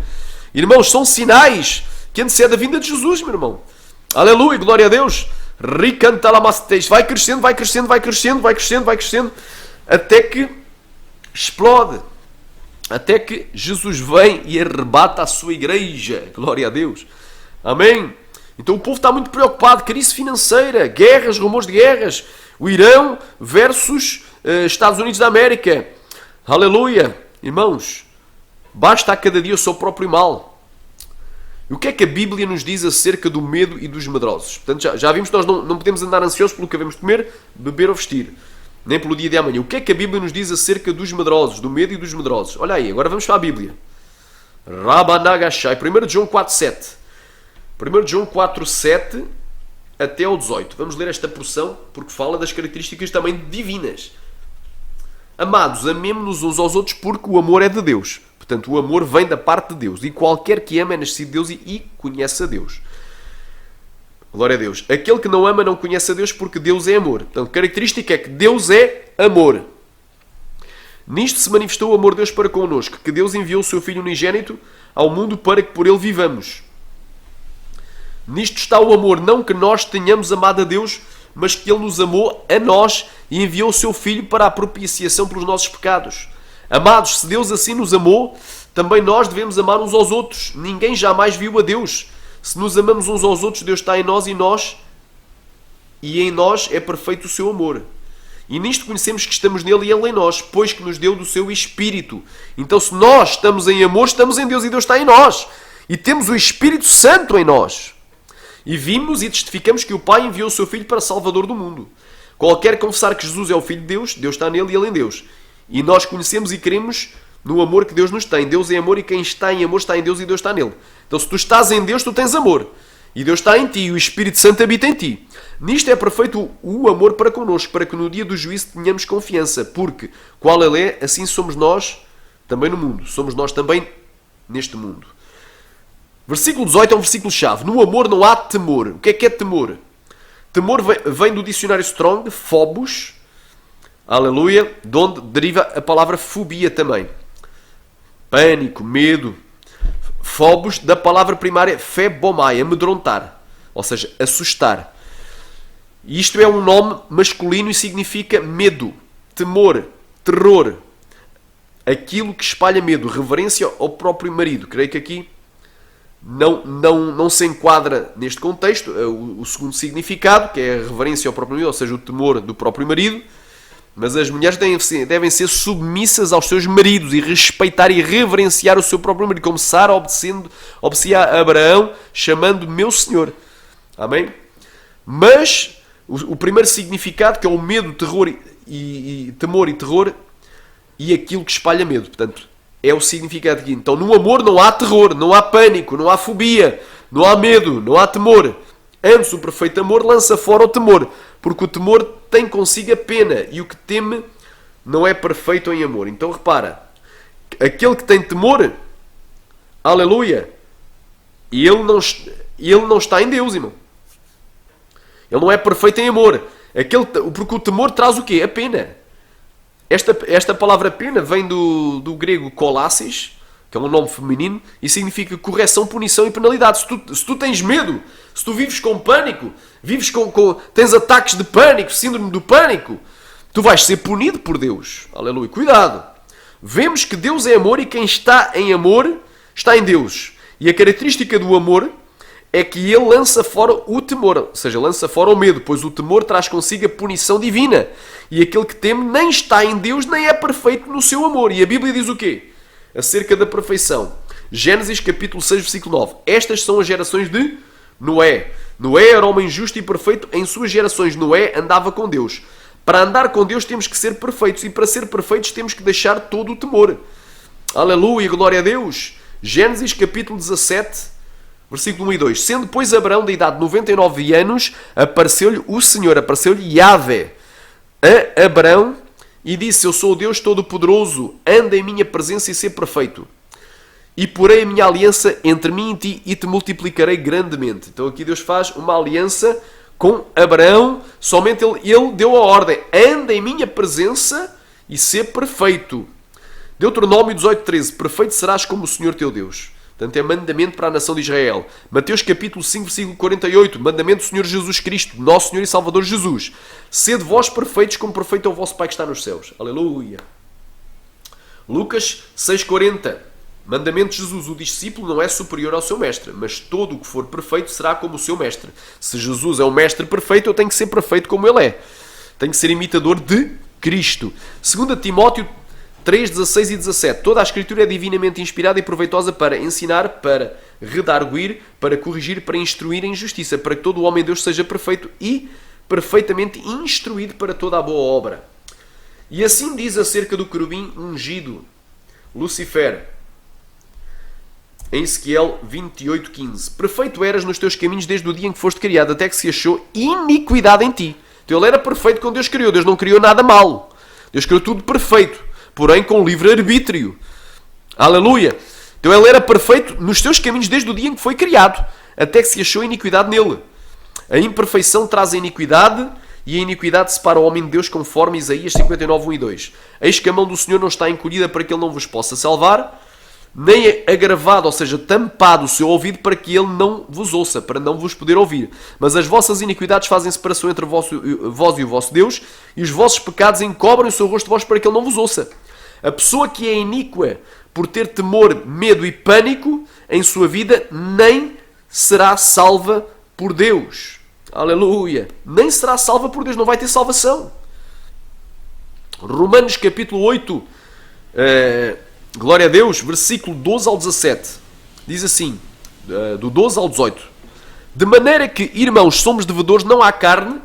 Irmãos, são sinais que antecedem a vinda de Jesus, meu irmão. Aleluia, glória a Deus. Vai crescendo, vai crescendo, vai crescendo, vai crescendo, vai crescendo, até que explode, até que Jesus vem e arrebata a sua igreja. Glória a Deus. Amém. Então o povo está muito preocupado, crise financeira, guerras, rumores de guerras, o Irão versus Estados Unidos da América. Aleluia. Irmãos, basta a cada dia o seu próprio mal. E o que é que a Bíblia nos diz acerca do medo e dos medrosos? Portanto, já vimos que nós não podemos andar ansiosos pelo que havemos de comer, beber ou vestir, nem pelo dia de amanhã. O que é que a Bíblia nos diz acerca dos medrosos, do medo e dos medrosos? Olha aí, agora vamos para a Bíblia. Rabanagashai, 1 João 4,7. 1 João 4,7 até ao 18. Vamos ler esta porção, porque fala das características também divinas. Amados, amemo-nos uns aos outros, porque o amor é de Deus. Portanto, o amor vem da parte de Deus. E qualquer que ama é nascido de Deus e conhece a Deus. Glória a Deus. Aquele que não ama não conhece a Deus, porque Deus é amor. Portanto, a característica é que Deus é amor. Nisto se manifestou o amor de Deus para connosco, que Deus enviou o seu Filho unigênito ao mundo para que por ele vivamos. Nisto está o amor, não que nós tenhamos amado a Deus, mas que ele nos amou a nós e enviou o seu Filho para a propiciação pelos nossos pecados. Amados, se Deus assim nos amou, também nós devemos amar uns aos outros. Ninguém jamais viu a Deus. Se nos amamos uns aos outros, Deus está em nós e em nós é perfeito o seu amor. E nisto conhecemos que estamos nele e ele em nós, pois que nos deu do seu Espírito. Então, se nós estamos em amor, estamos em Deus e Deus está em nós. E temos o Espírito Santo em nós. E vimos e testificamos que o Pai enviou o seu Filho para Salvador do mundo. Qualquer confessar que Jesus é o Filho de Deus, Deus está nele e ele em Deus. E nós conhecemos e cremos no amor que Deus nos tem. Deus é amor e quem está em amor está em Deus e Deus está nele. Então se tu estás em Deus, tu tens amor. E Deus está em ti e o Espírito Santo habita em ti. Nisto é perfeito o amor para connosco, para que no dia do juízo tenhamos confiança. Porque qual ele é, assim somos nós também no mundo. Somos nós também neste mundo. Versículo 18 é um versículo-chave. No amor não há temor. O que é temor? Temor vem do dicionário Strong, phobos, aleluia, de onde deriva a palavra fobia também. Pânico, medo. Phobos, da palavra primária phebomai, amedrontar, ou seja, assustar. E isto é um nome masculino e significa medo, temor, terror. Aquilo que espalha medo, reverência ao próprio marido. Creio que aqui não se enquadra neste contexto o segundo significado, que é a reverência ao próprio marido, ou seja, o temor do próprio marido. Mas as mulheres devem ser submissas aos seus maridos e respeitar e reverenciar o seu próprio marido, como Sara obedecia a Abraão, chamando meu Senhor. Amém? Mas o primeiro significado, que é o medo, terror temor e terror, e aquilo que espalha medo. Portanto, é o significado aqui. Então, no amor não há terror, não há pânico, não há fobia, não há medo, não há temor. Antes, o perfeito amor lança fora o temor, porque o temor tem consigo a pena, e o que teme não é perfeito em amor. Então repara, aquele que tem temor, aleluia, ele não está em Deus, irmão. Ele não é perfeito em amor. Porque o temor traz o quê? A pena. Esta palavra pena vem do grego kolassis, que é um nome feminino, e significa correção, punição e penalidade. Se tu tens medo, se tu vives com pânico, tens ataques de pânico, síndrome do pânico, tu vais ser punido por Deus. Aleluia. Cuidado. Vemos que Deus é amor e quem está em amor está em Deus. E a característica do amor é que ele lança fora o temor, ou seja, lança fora o medo, pois o temor traz consigo a punição divina. E aquele que teme nem está em Deus, nem é perfeito no seu amor. E a Bíblia diz o quê? Acerca da perfeição. Gênesis capítulo 6, versículo 9. Estas são as gerações de Noé. Noé era homem justo e perfeito em suas gerações. Noé andava com Deus. Para andar com Deus temos que ser perfeitos. E para ser perfeitos temos que deixar todo o temor. Aleluia, glória a Deus. Gênesis capítulo 17, versículo 1 e 2. Sendo, pois, Abraão da idade de 99 anos, apareceu-lhe o Senhor, apareceu-lhe Yahvé a Abraão e disse: eu sou o Deus Todo-Poderoso, anda em minha presença e ser perfeito. E porei a minha aliança entre mim e ti e te multiplicarei grandemente. Então aqui Deus faz uma aliança com Abraão, somente ele deu a ordem: anda em minha presença e ser perfeito. Deuteronômio 18:13. Perfeito serás como o Senhor teu Deus. Portanto, é mandamento para a nação de Israel. Mateus capítulo 5, versículo 48. Mandamento do Senhor Jesus Cristo, nosso Senhor e Salvador Jesus. Sede vós perfeitos como perfeito é o vosso Pai que está nos céus. Aleluia. Lucas 6:40. Mandamento de Jesus. O discípulo não é superior ao seu mestre, mas todo o que for perfeito será como o seu mestre. Se Jesus é o mestre perfeito, eu tenho que ser perfeito como ele é. Tenho que ser imitador de Cristo. 2 Timóteo 3, 16 e 17. Toda a Escritura é divinamente inspirada e proveitosa para ensinar, para redarguir, para corrigir, para instruir em justiça, para que todo o homem de Deus seja perfeito e perfeitamente instruído para toda a boa obra. E assim diz acerca do querubim ungido, Lucifer, em Ezequiel 28:15. Perfeito eras nos teus caminhos desde o dia em que foste criado, até que se achou iniquidade em ti. Então ele era perfeito quando Deus criou. Deus não criou nada mal. Deus criou tudo perfeito, porém com livre-arbítrio. Aleluia! Então ele era perfeito nos teus caminhos desde o dia em que foi criado, até que se achou iniquidade nele. A imperfeição traz a iniquidade, e a iniquidade separa o homem de Deus, conforme Isaías 59, 1 e 2. Eis que a mão do Senhor não está encolhida para que ele não vos possa salvar, nem agravado, ou seja, tampado o seu ouvido para que ele não vos ouça, para não vos poder ouvir. Mas as vossas iniquidades fazem separação entre vós e o vosso Deus, e os vossos pecados encobrem o seu rosto de vós para que ele não vos ouça. A pessoa que é iníqua por ter temor, medo e pânico em sua vida, nem será salva por Deus. Aleluia! Nem será salva por Deus, não vai ter salvação. Romanos capítulo 8, glória a Deus, versículo 12 ao 17. Diz assim, do 12 ao 18. De maneira que, irmãos, somos devedores não à carne,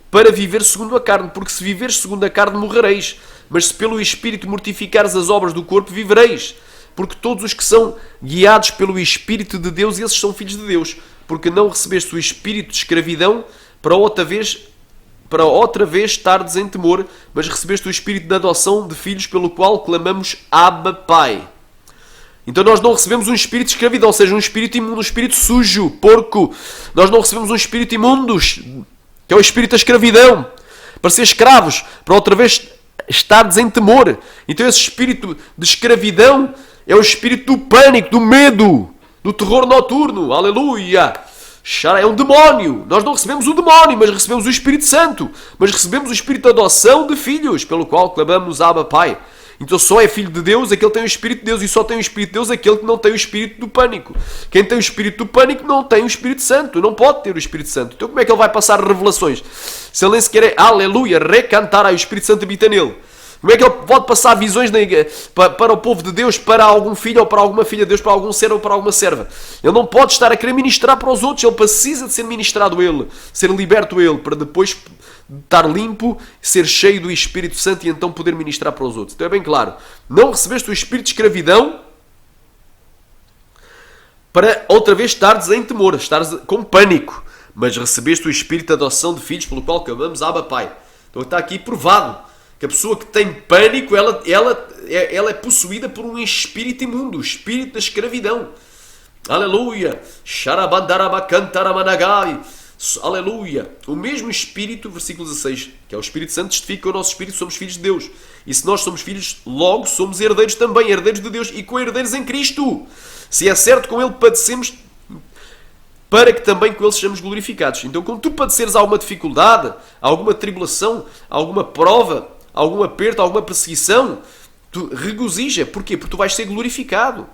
para viver segundo a carne, porque se viveres segundo a carne morrereis, mas se pelo Espírito mortificares as obras do corpo, vivereis. Porque todos os que são guiados pelo Espírito de Deus, esses são filhos de Deus. Porque não recebeste o espírito de escravidão para outra vez tardes em temor, mas recebeste o espírito de adoção de filhos, pelo qual clamamos Abba, Pai. Então nós não recebemos um espírito de escravidão, ou seja, um espírito imundo, um espírito sujo, porco. Nós não recebemos um espírito imundo, que é o espírito da escravidão, para ser escravos, para outra vez estardes em temor. Então esse espírito de escravidão é o espírito do pânico, do medo, do terror noturno. Aleluia! É um demónio. Nós não recebemos o demónio, mas recebemos o Espírito Santo. Mas recebemos o Espírito de adoção de filhos, pelo qual clamamos Abba, Pai. Então só é filho de Deus aquele que tem o Espírito de Deus, e só tem o Espírito de Deus aquele que não tem o Espírito do pânico. Quem tem o Espírito do pânico não tem o Espírito Santo, não pode ter o Espírito Santo. Então como é que ele vai passar revelações? Se ele nem sequer é, aleluia, recantar, o Espírito Santo habita nele. Como é que ele pode passar visões para o povo de Deus, para algum filho ou para alguma filha de Deus, para algum servo ou para alguma serva? Ele não pode estar a querer ministrar para os outros, ele precisa de ser ministrado ele, ser liberto ele, para depois estar limpo, ser cheio do Espírito Santo e então poder ministrar para os outros. Então é bem claro, não recebeste o espírito de escravidão para outra vez estares em temor, estares com pânico, mas recebeste o espírito de adoção de filhos, pelo qual clamamos Abba, Pai. Então está aqui provado que a pessoa que tem pânico, ela é possuída por um espírito imundo, o espírito da escravidão. Aleluia! Aleluia! O mesmo espírito, versículo 16, que é o Espírito Santo, testifica que o nosso espírito somos filhos de Deus. E se nós somos filhos, logo somos herdeiros também, herdeiros de Deus e co-herdeiros em Cristo. Se é certo, com Ele padecemos, para que também com Ele sejamos glorificados. Então, quando tu padeceres alguma dificuldade, alguma tribulação, alguma prova, algum aperto, alguma perseguição, tu regozija. Porquê? Porque tu vais ser glorificado.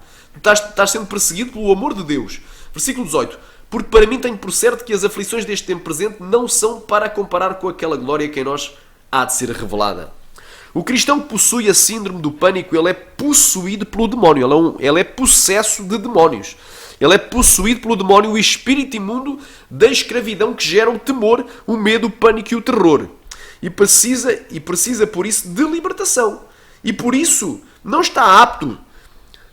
Tu estás sendo perseguido pelo amor de Deus. Versículo 18. Porque para mim tenho por certo que as aflições deste tempo presente não são para comparar com aquela glória que em nós há de ser revelada. O cristão que possui a síndrome do pânico, ele é possuído pelo demónio. Ele é possesso de demónios. Ele é possuído pelo demónio, o espírito imundo da escravidão que gera o temor, o medo, o pânico e o terror. E precisa por isso de libertação. E por isso não está apto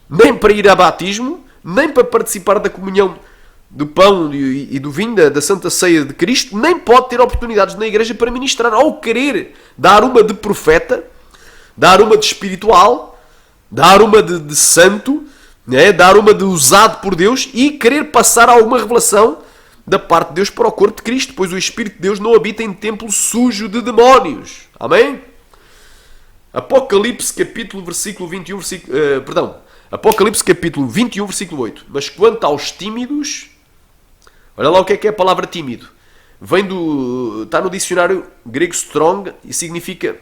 nem para ir a batismo, nem para participar da comunhão do pão e do vinho, da Santa Ceia de Cristo, nem pode ter oportunidades na igreja para ministrar, ou querer dar uma de profeta, dar uma de espiritual, dar uma de santo, né? Dar uma de usado por Deus e querer passar alguma revelação da parte de Deus para o corpo de Cristo, pois o Espírito de Deus não habita em templo sujo de demónios. Amém? Apocalipse capítulo 21, versículo 8. Mas quanto aos tímidos, olha lá o que é a palavra tímido. Está no dicionário grego Strong e significa,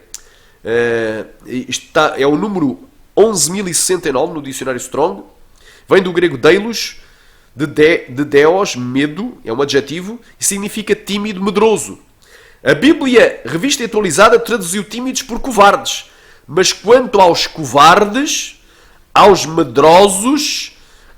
é o número 11.069 no dicionário Strong. Vem do grego deilos, de deos, medo, é um adjetivo, e significa tímido, medroso. A Bíblia, revista e atualizada, traduziu tímidos por covardes. Mas quanto aos covardes, aos medrosos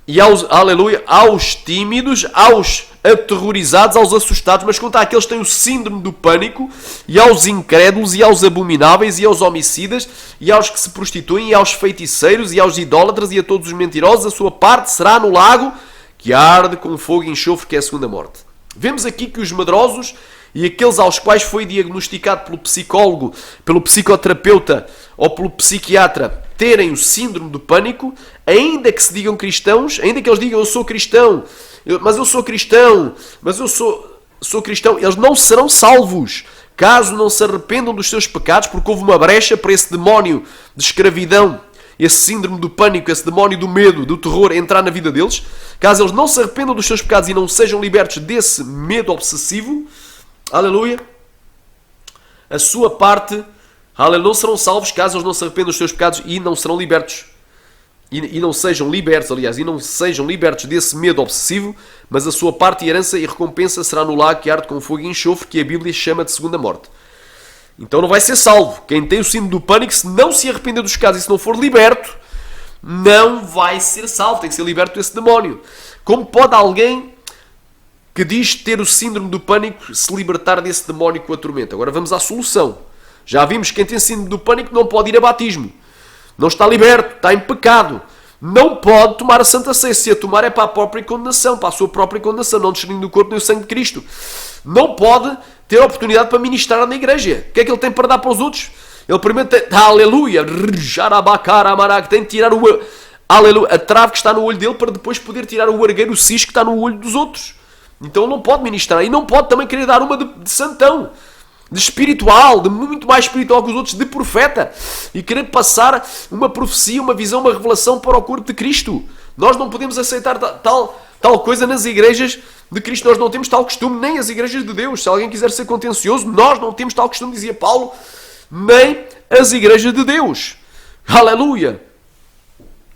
e aos tímidos, aos aterrorizados, aos assustados, mas quanto àqueles que têm o síndrome do pânico, e aos incrédulos, e aos abomináveis, e aos homicidas, e aos que se prostituem, e aos feiticeiros, e aos idólatras, e a todos os mentirosos, a sua parte será no lago que arde com fogo e enxofre, que é a segunda morte. Vemos aqui que os medrosos e aqueles aos quais foi diagnosticado pelo psicólogo, pelo psicoterapeuta ou pelo psiquiatra terem o síndrome do pânico, ainda que se digam cristãos, ainda que eles digam eu sou cristão, mas eu sou cristão, eles não serão salvos caso não se arrependam dos seus pecados, porque houve uma brecha para esse demónio de escravidão, esse síndrome do pânico, esse demónio do medo, do terror entrar na vida deles. Caso eles não se arrependam dos seus pecados e não sejam libertos desse medo obsessivo, aleluia, a sua parte, aleluia, não serão salvos caso eles não se arrependam dos seus pecados e não serão libertos. E não sejam libertos, aliás, e não sejam libertos desse medo obsessivo, mas a sua parte e herança e recompensa será no lago que arde com fogo e enxofre, que a Bíblia chama de segunda morte. Então não vai ser salvo. Quem tem o síndrome do pânico, se não se arrepender dos pecados e se não for liberto, não vai ser salvo. Tem que ser liberto desse demónio. Como pode alguém que diz ter o síndrome do pânico se libertar desse demónio que o atormenta? Agora vamos à solução. Já vimos que quem tem síndrome do pânico não pode ir a batismo. Não está liberto, está em pecado. Não pode tomar a Santa Ceia. Se a tomar é para a própria condenação, para a sua própria condenação, não discernindo o corpo nem o sangue de Cristo. Não pode ter a oportunidade para ministrar na igreja. O que é que ele tem para dar para os outros? Ele primeiro tem, aleluia, tem de tirar a trave que está no olho dele para depois poder tirar o argueiro, o cis que está no olho dos outros. Então ele não pode ministrar. E não pode também querer dar uma de santão, de espiritual, de muito mais espiritual que os outros, de profeta, e querer passar uma profecia, uma visão, uma revelação para o corpo de Cristo. Nós não podemos aceitar tal coisa nas igrejas de Cristo. Nós não temos tal costume, nem as igrejas de Deus. Se alguém quiser ser contencioso, nós não temos tal costume, dizia Paulo, nem as igrejas de Deus. Aleluia!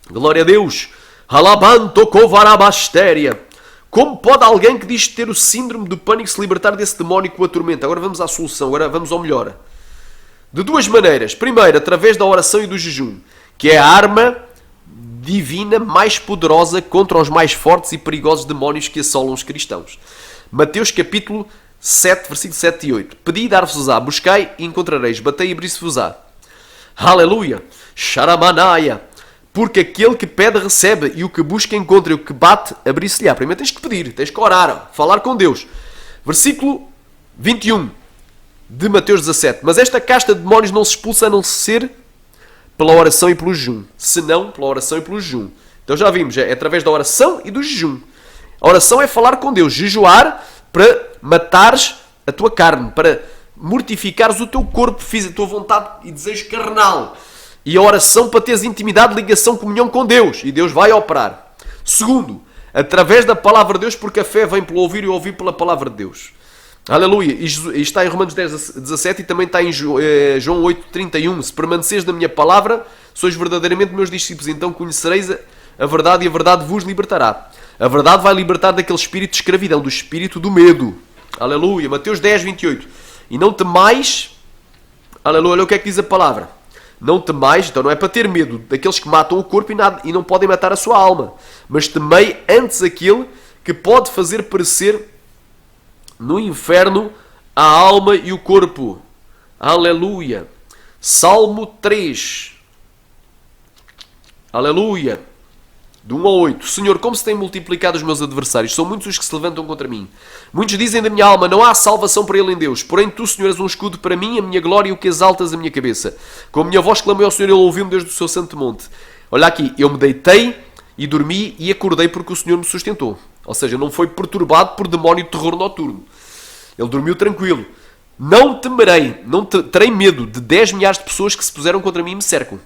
Glória a Deus! Alabanto covarabastéria. Como pode alguém que diz ter o síndrome do pânico se libertar desse demónio que o atormenta? Agora vamos à solução, agora vamos ao melhor. De duas maneiras. Primeiro, através da oração e do jejum, que é a arma divina mais poderosa contra os mais fortes e perigosos demónios que assolam os cristãos. Mateus capítulo 7, versículo 7 e 8. Pedi e dar-vos-á, buscai e encontrareis, batei e abrir-se-vos-á. Aleluia! Xaramanaia! Porque aquele que pede recebe, e o que busca encontra, e o que bate abrir-se-lhe-á. Primeiro tens que pedir, tens que orar, falar com Deus. Versículo 21 de Mateus 17. Mas esta casta de demónios não se expulsa a não ser pela oração e pelo jejum. Senão pela oração e pelo jejum. Então já vimos, é através da oração e do jejum. A oração é falar com Deus, jejuar para matares a tua carne, para mortificares o teu corpo físico, a tua vontade e desejo carnal. E a oração para teres intimidade, ligação, comunhão com Deus. E Deus vai operar. Segundo, através da palavra de Deus, porque a fé vem pelo ouvir e ouvir pela palavra de Deus. Aleluia. E está em Romanos 10, 17 e também está em João 8, 31. Se permaneceres na minha palavra, sois verdadeiramente meus discípulos. Então conhecereis a verdade e a verdade vos libertará. A verdade vai libertar daquele espírito de escravidão, do espírito do medo. Aleluia. Mateus 10, 28. E não temais, aleluia, olha o que é que diz a palavra. Não temais, então não é para ter medo daqueles que matam o corpo e não podem matar a sua alma. Mas temei antes aquele que pode fazer perecer no inferno a alma e o corpo. Aleluia. Salmo 3. Aleluia. De 1 a 8. Senhor, como se têm multiplicado os meus adversários, são muitos os que se levantam contra mim. Muitos dizem da minha alma, não há salvação para ele em Deus. Porém, tu, Senhor, és um escudo para mim, a minha glória e o que exaltas a minha cabeça. Com a minha voz clamei ao Senhor, ele ouviu-me desde o seu santo monte. Olha aqui, eu me deitei e dormi e acordei porque o Senhor me sustentou. Ou seja, não foi perturbado por demónio de terror noturno. Ele dormiu tranquilo. Não temerei, não terei medo de 10 milhares de pessoas que se puseram contra mim e me cercam.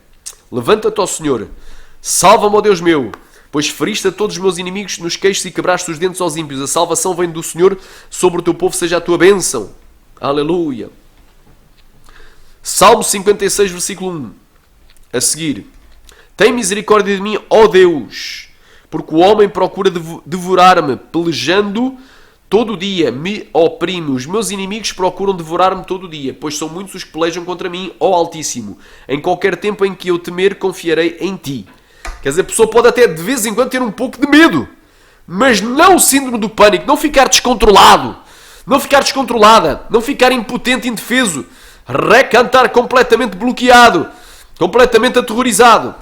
Levanta-te, ó Senhor. Salva-me, ó Deus meu. Pois feriste a todos os meus inimigos nos queixos e quebraste os dentes aos ímpios. A salvação vem do Senhor, sobre o teu povo seja a tua bênção. Aleluia. Salmo 56, versículo 1. A seguir. Tem misericórdia de mim, ó Deus, porque o homem procura devorar-me, pelejando todo o dia, me oprime. Os meus inimigos procuram devorar-me todo o dia, pois são muitos os que pelejam contra mim, ó Altíssimo. Em qualquer tempo em que eu temer, confiarei em ti. Quer dizer, a pessoa pode até de vez em quando ter um pouco de medo, mas não o síndrome do pânico, não ficar descontrolado, não ficar descontrolada, não ficar impotente, indefeso, recantar completamente bloqueado, completamente aterrorizado.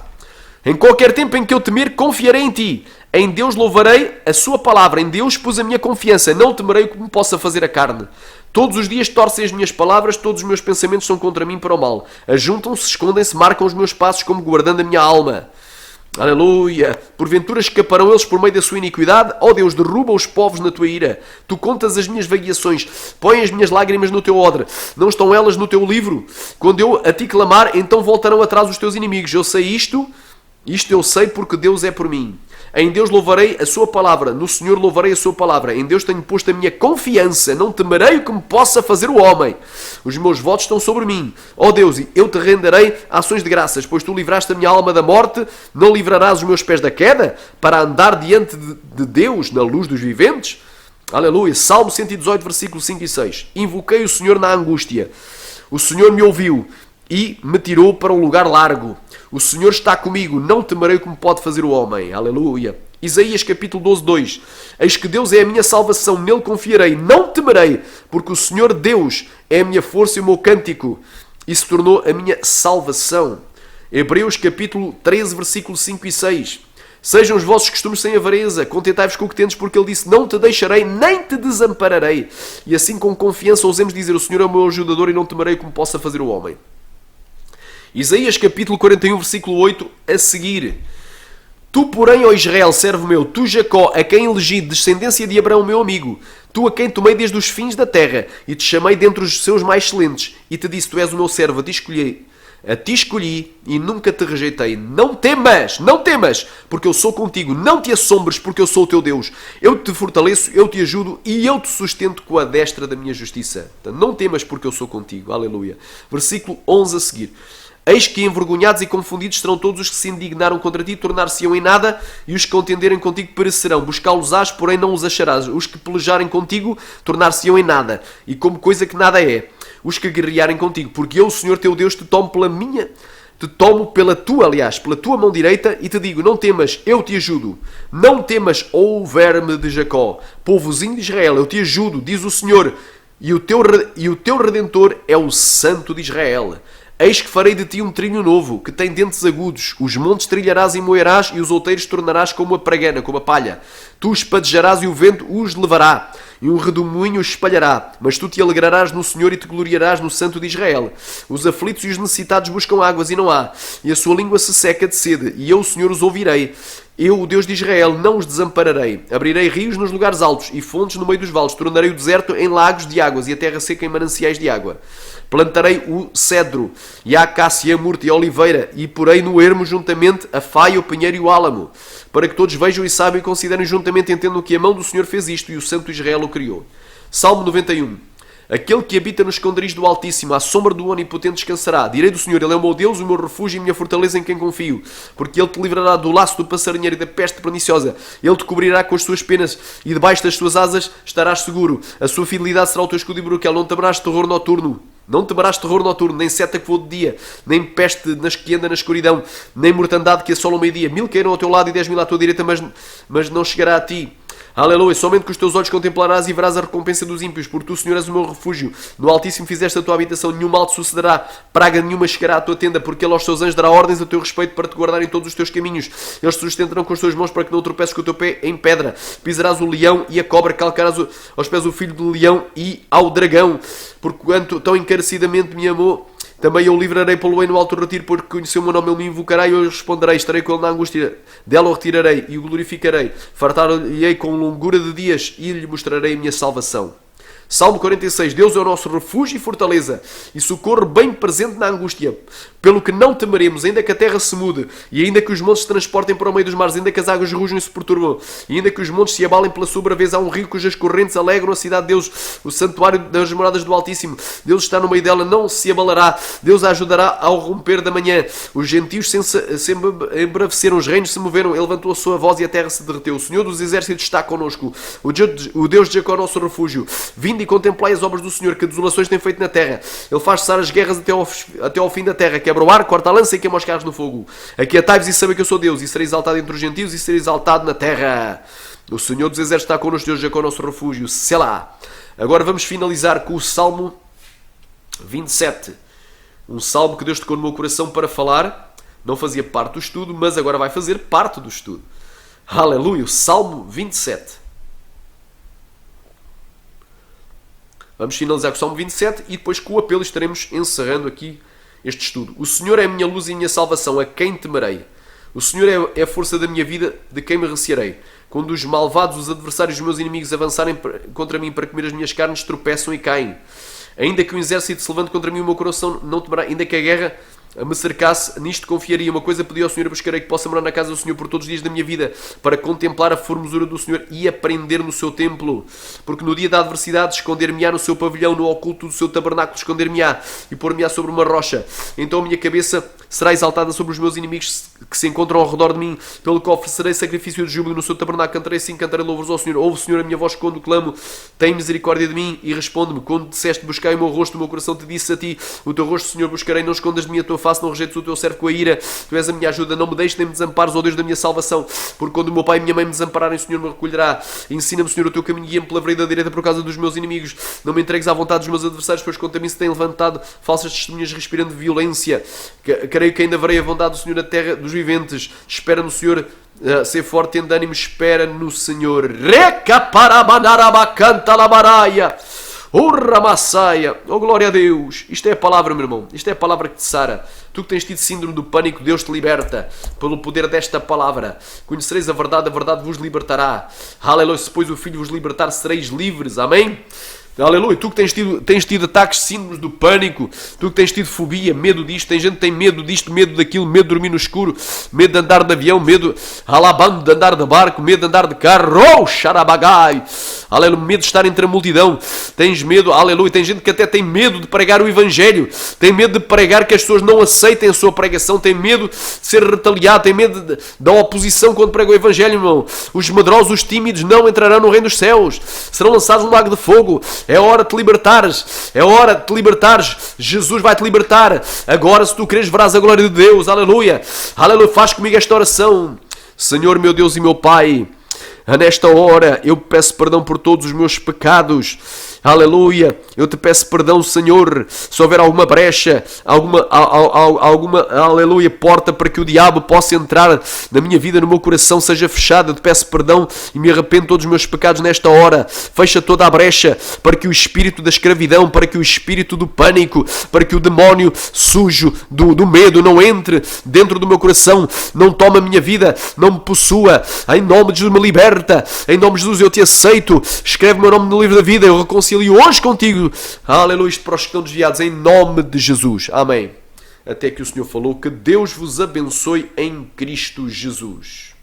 Em qualquer tempo em que eu temer, confiarei em ti. Em Deus louvarei a sua palavra, em Deus pus a minha confiança, não temerei o que me possa fazer a carne. Todos os dias torcem as minhas palavras, todos os meus pensamentos são contra mim para o mal. Ajuntam-se, escondem-se, marcam os meus passos como guardando a minha alma. Aleluia! Porventura escaparão eles por meio da sua iniquidade? Ó Deus, derruba os povos na tua ira. Tu contas as minhas vagueações, põe as minhas lágrimas no teu odre. Não estão elas no teu livro? Quando eu a ti clamar, então voltarão atrás os teus inimigos. Eu sei isto eu sei porque Deus é por mim. Em Deus louvarei a sua palavra, no Senhor louvarei a sua palavra. Em Deus tenho posto a minha confiança, não temerei o que me possa fazer o homem. Os meus votos estão sobre mim. Ó Deus, eu te renderei ações de graças, pois tu livraste a minha alma da morte, não livrarás os meus pés da queda, para andar diante de Deus na luz dos viventes? Aleluia. Salmo 118, versículos 5 e 6. Invoquei o Senhor na angústia. O Senhor me ouviu e me tirou para um lugar largo. O Senhor está comigo, não temerei o que me pode fazer o homem. Aleluia. Isaías capítulo 12, 2. Eis que Deus é a minha salvação, nele confiarei, não temerei, porque o Senhor Deus é a minha força e o meu cântico, e se tornou a minha salvação. Hebreus capítulo 13, versículos 5 e 6. Sejam os vossos costumes sem avareza, contentai-vos com o que tendes, porque ele disse, não te deixarei, nem te desampararei. E assim com confiança ousemos dizer, o Senhor é o meu ajudador e não temerei o que me possa fazer o homem. Isaías capítulo 41, versículo 8, a seguir. Tu, porém, ó Israel, servo meu, tu, Jacó, a quem elegi, descendência de Abraão, meu amigo, tu a quem tomei desde os fins da terra, e te chamei dentre os seus mais excelentes, e te disse, tu és o meu servo, a ti escolhi, e nunca te rejeitei. Não temas, porque eu sou contigo, não te assombres, porque eu sou o teu Deus. Eu te fortaleço, eu te ajudo, e eu te sustento com a destra da minha justiça. Então, não temas, porque eu sou contigo. Aleluia. Versículo 11 a seguir. Eis que envergonhados e confundidos serão todos os que se indignaram contra ti, tornar-se-ão em nada, e os que contenderem contigo perecerão. Buscá-los-ás, porém não os acharás. Os que pelejarem contigo, tornar-se-ão em nada, e como coisa que nada é. Os que guerrearem contigo, porque eu, o Senhor teu Deus, te tomo pela tua mão direita, e te digo, não temas, eu te ajudo. Não temas, ó verme de Jacó, povozinho de Israel, eu te ajudo, diz o Senhor, e o teu Redentor é o Santo de Israel. Eis que farei de ti um trilho novo, que tem dentes agudos. Os montes trilharás e moerás, e os outeiros tornarás como a pragana, como a palha. Tu espadejarás e o vento os levará, e um redemoinho os espalhará. Mas tu te alegrarás no Senhor e te gloriarás no Santo de Israel. Os aflitos e os necessitados buscam águas e não há, e a sua língua se seca de sede, e eu, o Senhor, os ouvirei. Eu, o Deus de Israel, não os desampararei. Abrirei rios nos lugares altos e fontes no meio dos vales. Tornarei o deserto em lagos de águas e a terra seca em mananciais de água. Plantarei o cedro e a acácia, a murta e a oliveira, e porei no ermo juntamente a faia, o pinheiro e o álamo, para que todos vejam e saibam e considerem juntamente, entendam que a mão do Senhor fez isto e o Santo de Israel o criou. Salmo 91. Aquele que habita no esconderijo do Altíssimo, à sombra do Onipotente descansará. Direi do Senhor, Ele é o meu Deus, o meu refúgio e a minha fortaleza em quem confio. Porque Ele te livrará do laço do passarinheiro e da peste perniciosa. Ele te cobrirá com as suas penas e debaixo das suas asas estarás seguro. A sua fidelidade será o teu escudo e broquel. Não temerás terror noturno, Não temerás terror noturno, nem seta que voa de dia, nem peste que anda na escuridão, nem mortandade que assola o meio-dia. 1000 cairão ao teu lado e 10.000 à tua direita, mas não chegará a ti. Aleluia, somente com os teus olhos contemplarás e verás a recompensa dos ímpios, porque tu, Senhor, és o meu refúgio. No Altíssimo fizeste a tua habitação, nenhum mal te sucederá, praga nenhuma chegará à tua tenda, porque ele aos seus anjos dará ordens a teu respeito para te guardar em todos os teus caminhos. Eles te sustentarão com as tuas mãos para que não tropeces com o teu pé em pedra. Pisarás o leão e a cobra, calcarás aos pés o filho do leão e ao dragão. Porquanto tão encarecidamente me amou, também eu o livrarei pelo no alto retiro, porque conheceu o meu nome, ele me invocará e eu lhe responderei. Estarei com ele na angústia, dela o retirarei e o glorificarei. Fartar-lhe-ei com longura de dias e lhe mostrarei a minha salvação. Salmo 46. Deus é o nosso refúgio e fortaleza, e socorro bem presente na angústia. Pelo que não temeremos, ainda que a terra se mude, e ainda que os montes se transportem para o meio dos mares, ainda que as águas rujam e se perturbam, e ainda que os montes se abalem pela sua braveza, há um rio cujas correntes alegram a cidade de Deus, o santuário das moradas do Altíssimo. Deus está no meio dela, não se abalará. Deus a ajudará ao romper da manhã. Os gentios se embraveceram, os reinos se moveram, ele levantou a sua voz e a terra se derreteu. O Senhor dos exércitos está connosco, o Deus de Jacó, nosso refúgio. Vinde e contemplai as obras do Senhor, que desolações tem feito na terra. Ele faz cessar as guerras até ao fim da terra, quebra o ar, corta a lança e queima os carros no fogo. Aquietai-vos e sabei que eu sou Deus, e serei exaltado entre os gentios e serei exaltado na terra. O Senhor dos exércitos está connosco, Deus de Jacó, nosso refúgio. Selá. Agora vamos finalizar com o Salmo 27. Um salmo que Deus tocou no meu coração para falar. Não fazia parte do estudo, mas agora vai fazer parte do estudo. Aleluia, o Salmo 27. Vamos finalizar com o Salmo 27 e depois com o apelo estaremos encerrando aqui este estudo. O Senhor é a minha luz e a minha salvação, a quem temerei? O Senhor é a força da minha vida, de quem me recearei? Quando os malvados, os adversários dos meus inimigos avançarem contra mim para comer as minhas carnes, tropeçam e caem. Ainda que o exército se levante contra mim, o meu coração não temerá. Ainda que a guerra me cercasse, nisto confiaria. Uma coisa pedi ao Senhor, buscarei que possa morar na casa do Senhor por todos os dias da minha vida, para contemplar a formosura do Senhor e aprender no seu templo. Porque no dia da adversidade esconder-me-á no seu pavilhão, no oculto do seu tabernáculo esconder-me-á e pôr-me-á sobre uma rocha. Então a minha cabeça será exaltada sobre os meus inimigos que se encontram ao redor de mim, pelo que oferecerei sacrifício de júbilo no seu tabernáculo. Cantarei sim, cantarei louvores ao Senhor. Ouve, Senhor, a minha voz quando clamo, tem misericórdia de mim e responde-me. Quando disseste, buscai o meu rosto, o meu coração te disse a ti, o teu rosto, Senhor, buscarei, não escondas de mim a tua face, não rejeites o teu servo com a ira. Tu és a minha ajuda, não me deixes nem me desampares, ó Deus da minha salvação, porque quando o meu pai e a minha mãe me desampararem, o Senhor me recolherá. Ensina-me, Senhor, o teu caminho, guia-me pela vereda direita por causa dos meus inimigos. Não me entregues à vontade dos meus adversários, pois contra mim se têm levantado falsas testemunhas respirando violência. Creio que ainda verei a vontade do Senhor na terra dos viventes. Espera no Senhor, ser forte, tendo ânimo, espera no Senhor. Recaparabanarabacanta labaraia. Massaia. Oh, glória a Deus. Isto é a palavra, meu irmão. Isto é a palavra que te sara. Tu que tens tido síndrome do pânico, Deus te liberta pelo poder desta palavra. Conhecereis a verdade vos libertará. Aleluia. Se pois o Filho vos libertar, sereis livres. Amém? Aleluia. Tu que tens tido ataques, síndromes do pânico, tu que tens tido fobia, medo disto, tem gente que tem medo disto, medo daquilo, medo de dormir no escuro, medo de andar de avião, medo alabando de andar de barco, medo de andar de carro, oh, xarabagai, aleluia, medo de estar entre a multidão, tens medo, aleluia, tem gente que até tem medo de pregar o Evangelho, tem medo de pregar que as pessoas não aceitem a sua pregação, tem medo de ser retaliado, tem medo da oposição quando prega o Evangelho, irmão. Os medrosos, os tímidos não entrarão no reino dos céus, serão lançados no lago de fogo. É hora de te libertares. É hora de te libertares. Jesus vai te libertar. Agora, se tu creres, verás a glória de Deus. Aleluia. Aleluia. Faz comigo esta oração. Senhor, meu Deus e meu Pai, nesta hora eu peço perdão por todos os meus pecados. Aleluia, eu te peço perdão, Senhor, se houver alguma brecha, alguma aleluia, porta para que o diabo possa entrar na minha vida, no meu coração, seja fechada. Eu te peço perdão e me arrependo de todos os meus pecados nesta hora. Fecha toda a brecha para que o espírito da escravidão, para que o espírito do pânico, para que o demónio sujo do medo não entre dentro do meu coração, não tome a minha vida, não me possua. Em nome de Jesus, me liberta. Em nome de Jesus, eu te aceito. Escreve o meu nome no livro da vida. Eu reconcilio hoje contigo. Aleluia, para os que estão desviados, em nome de Jesus. Amém. Até que o Senhor falou. Que Deus vos abençoe em Cristo Jesus.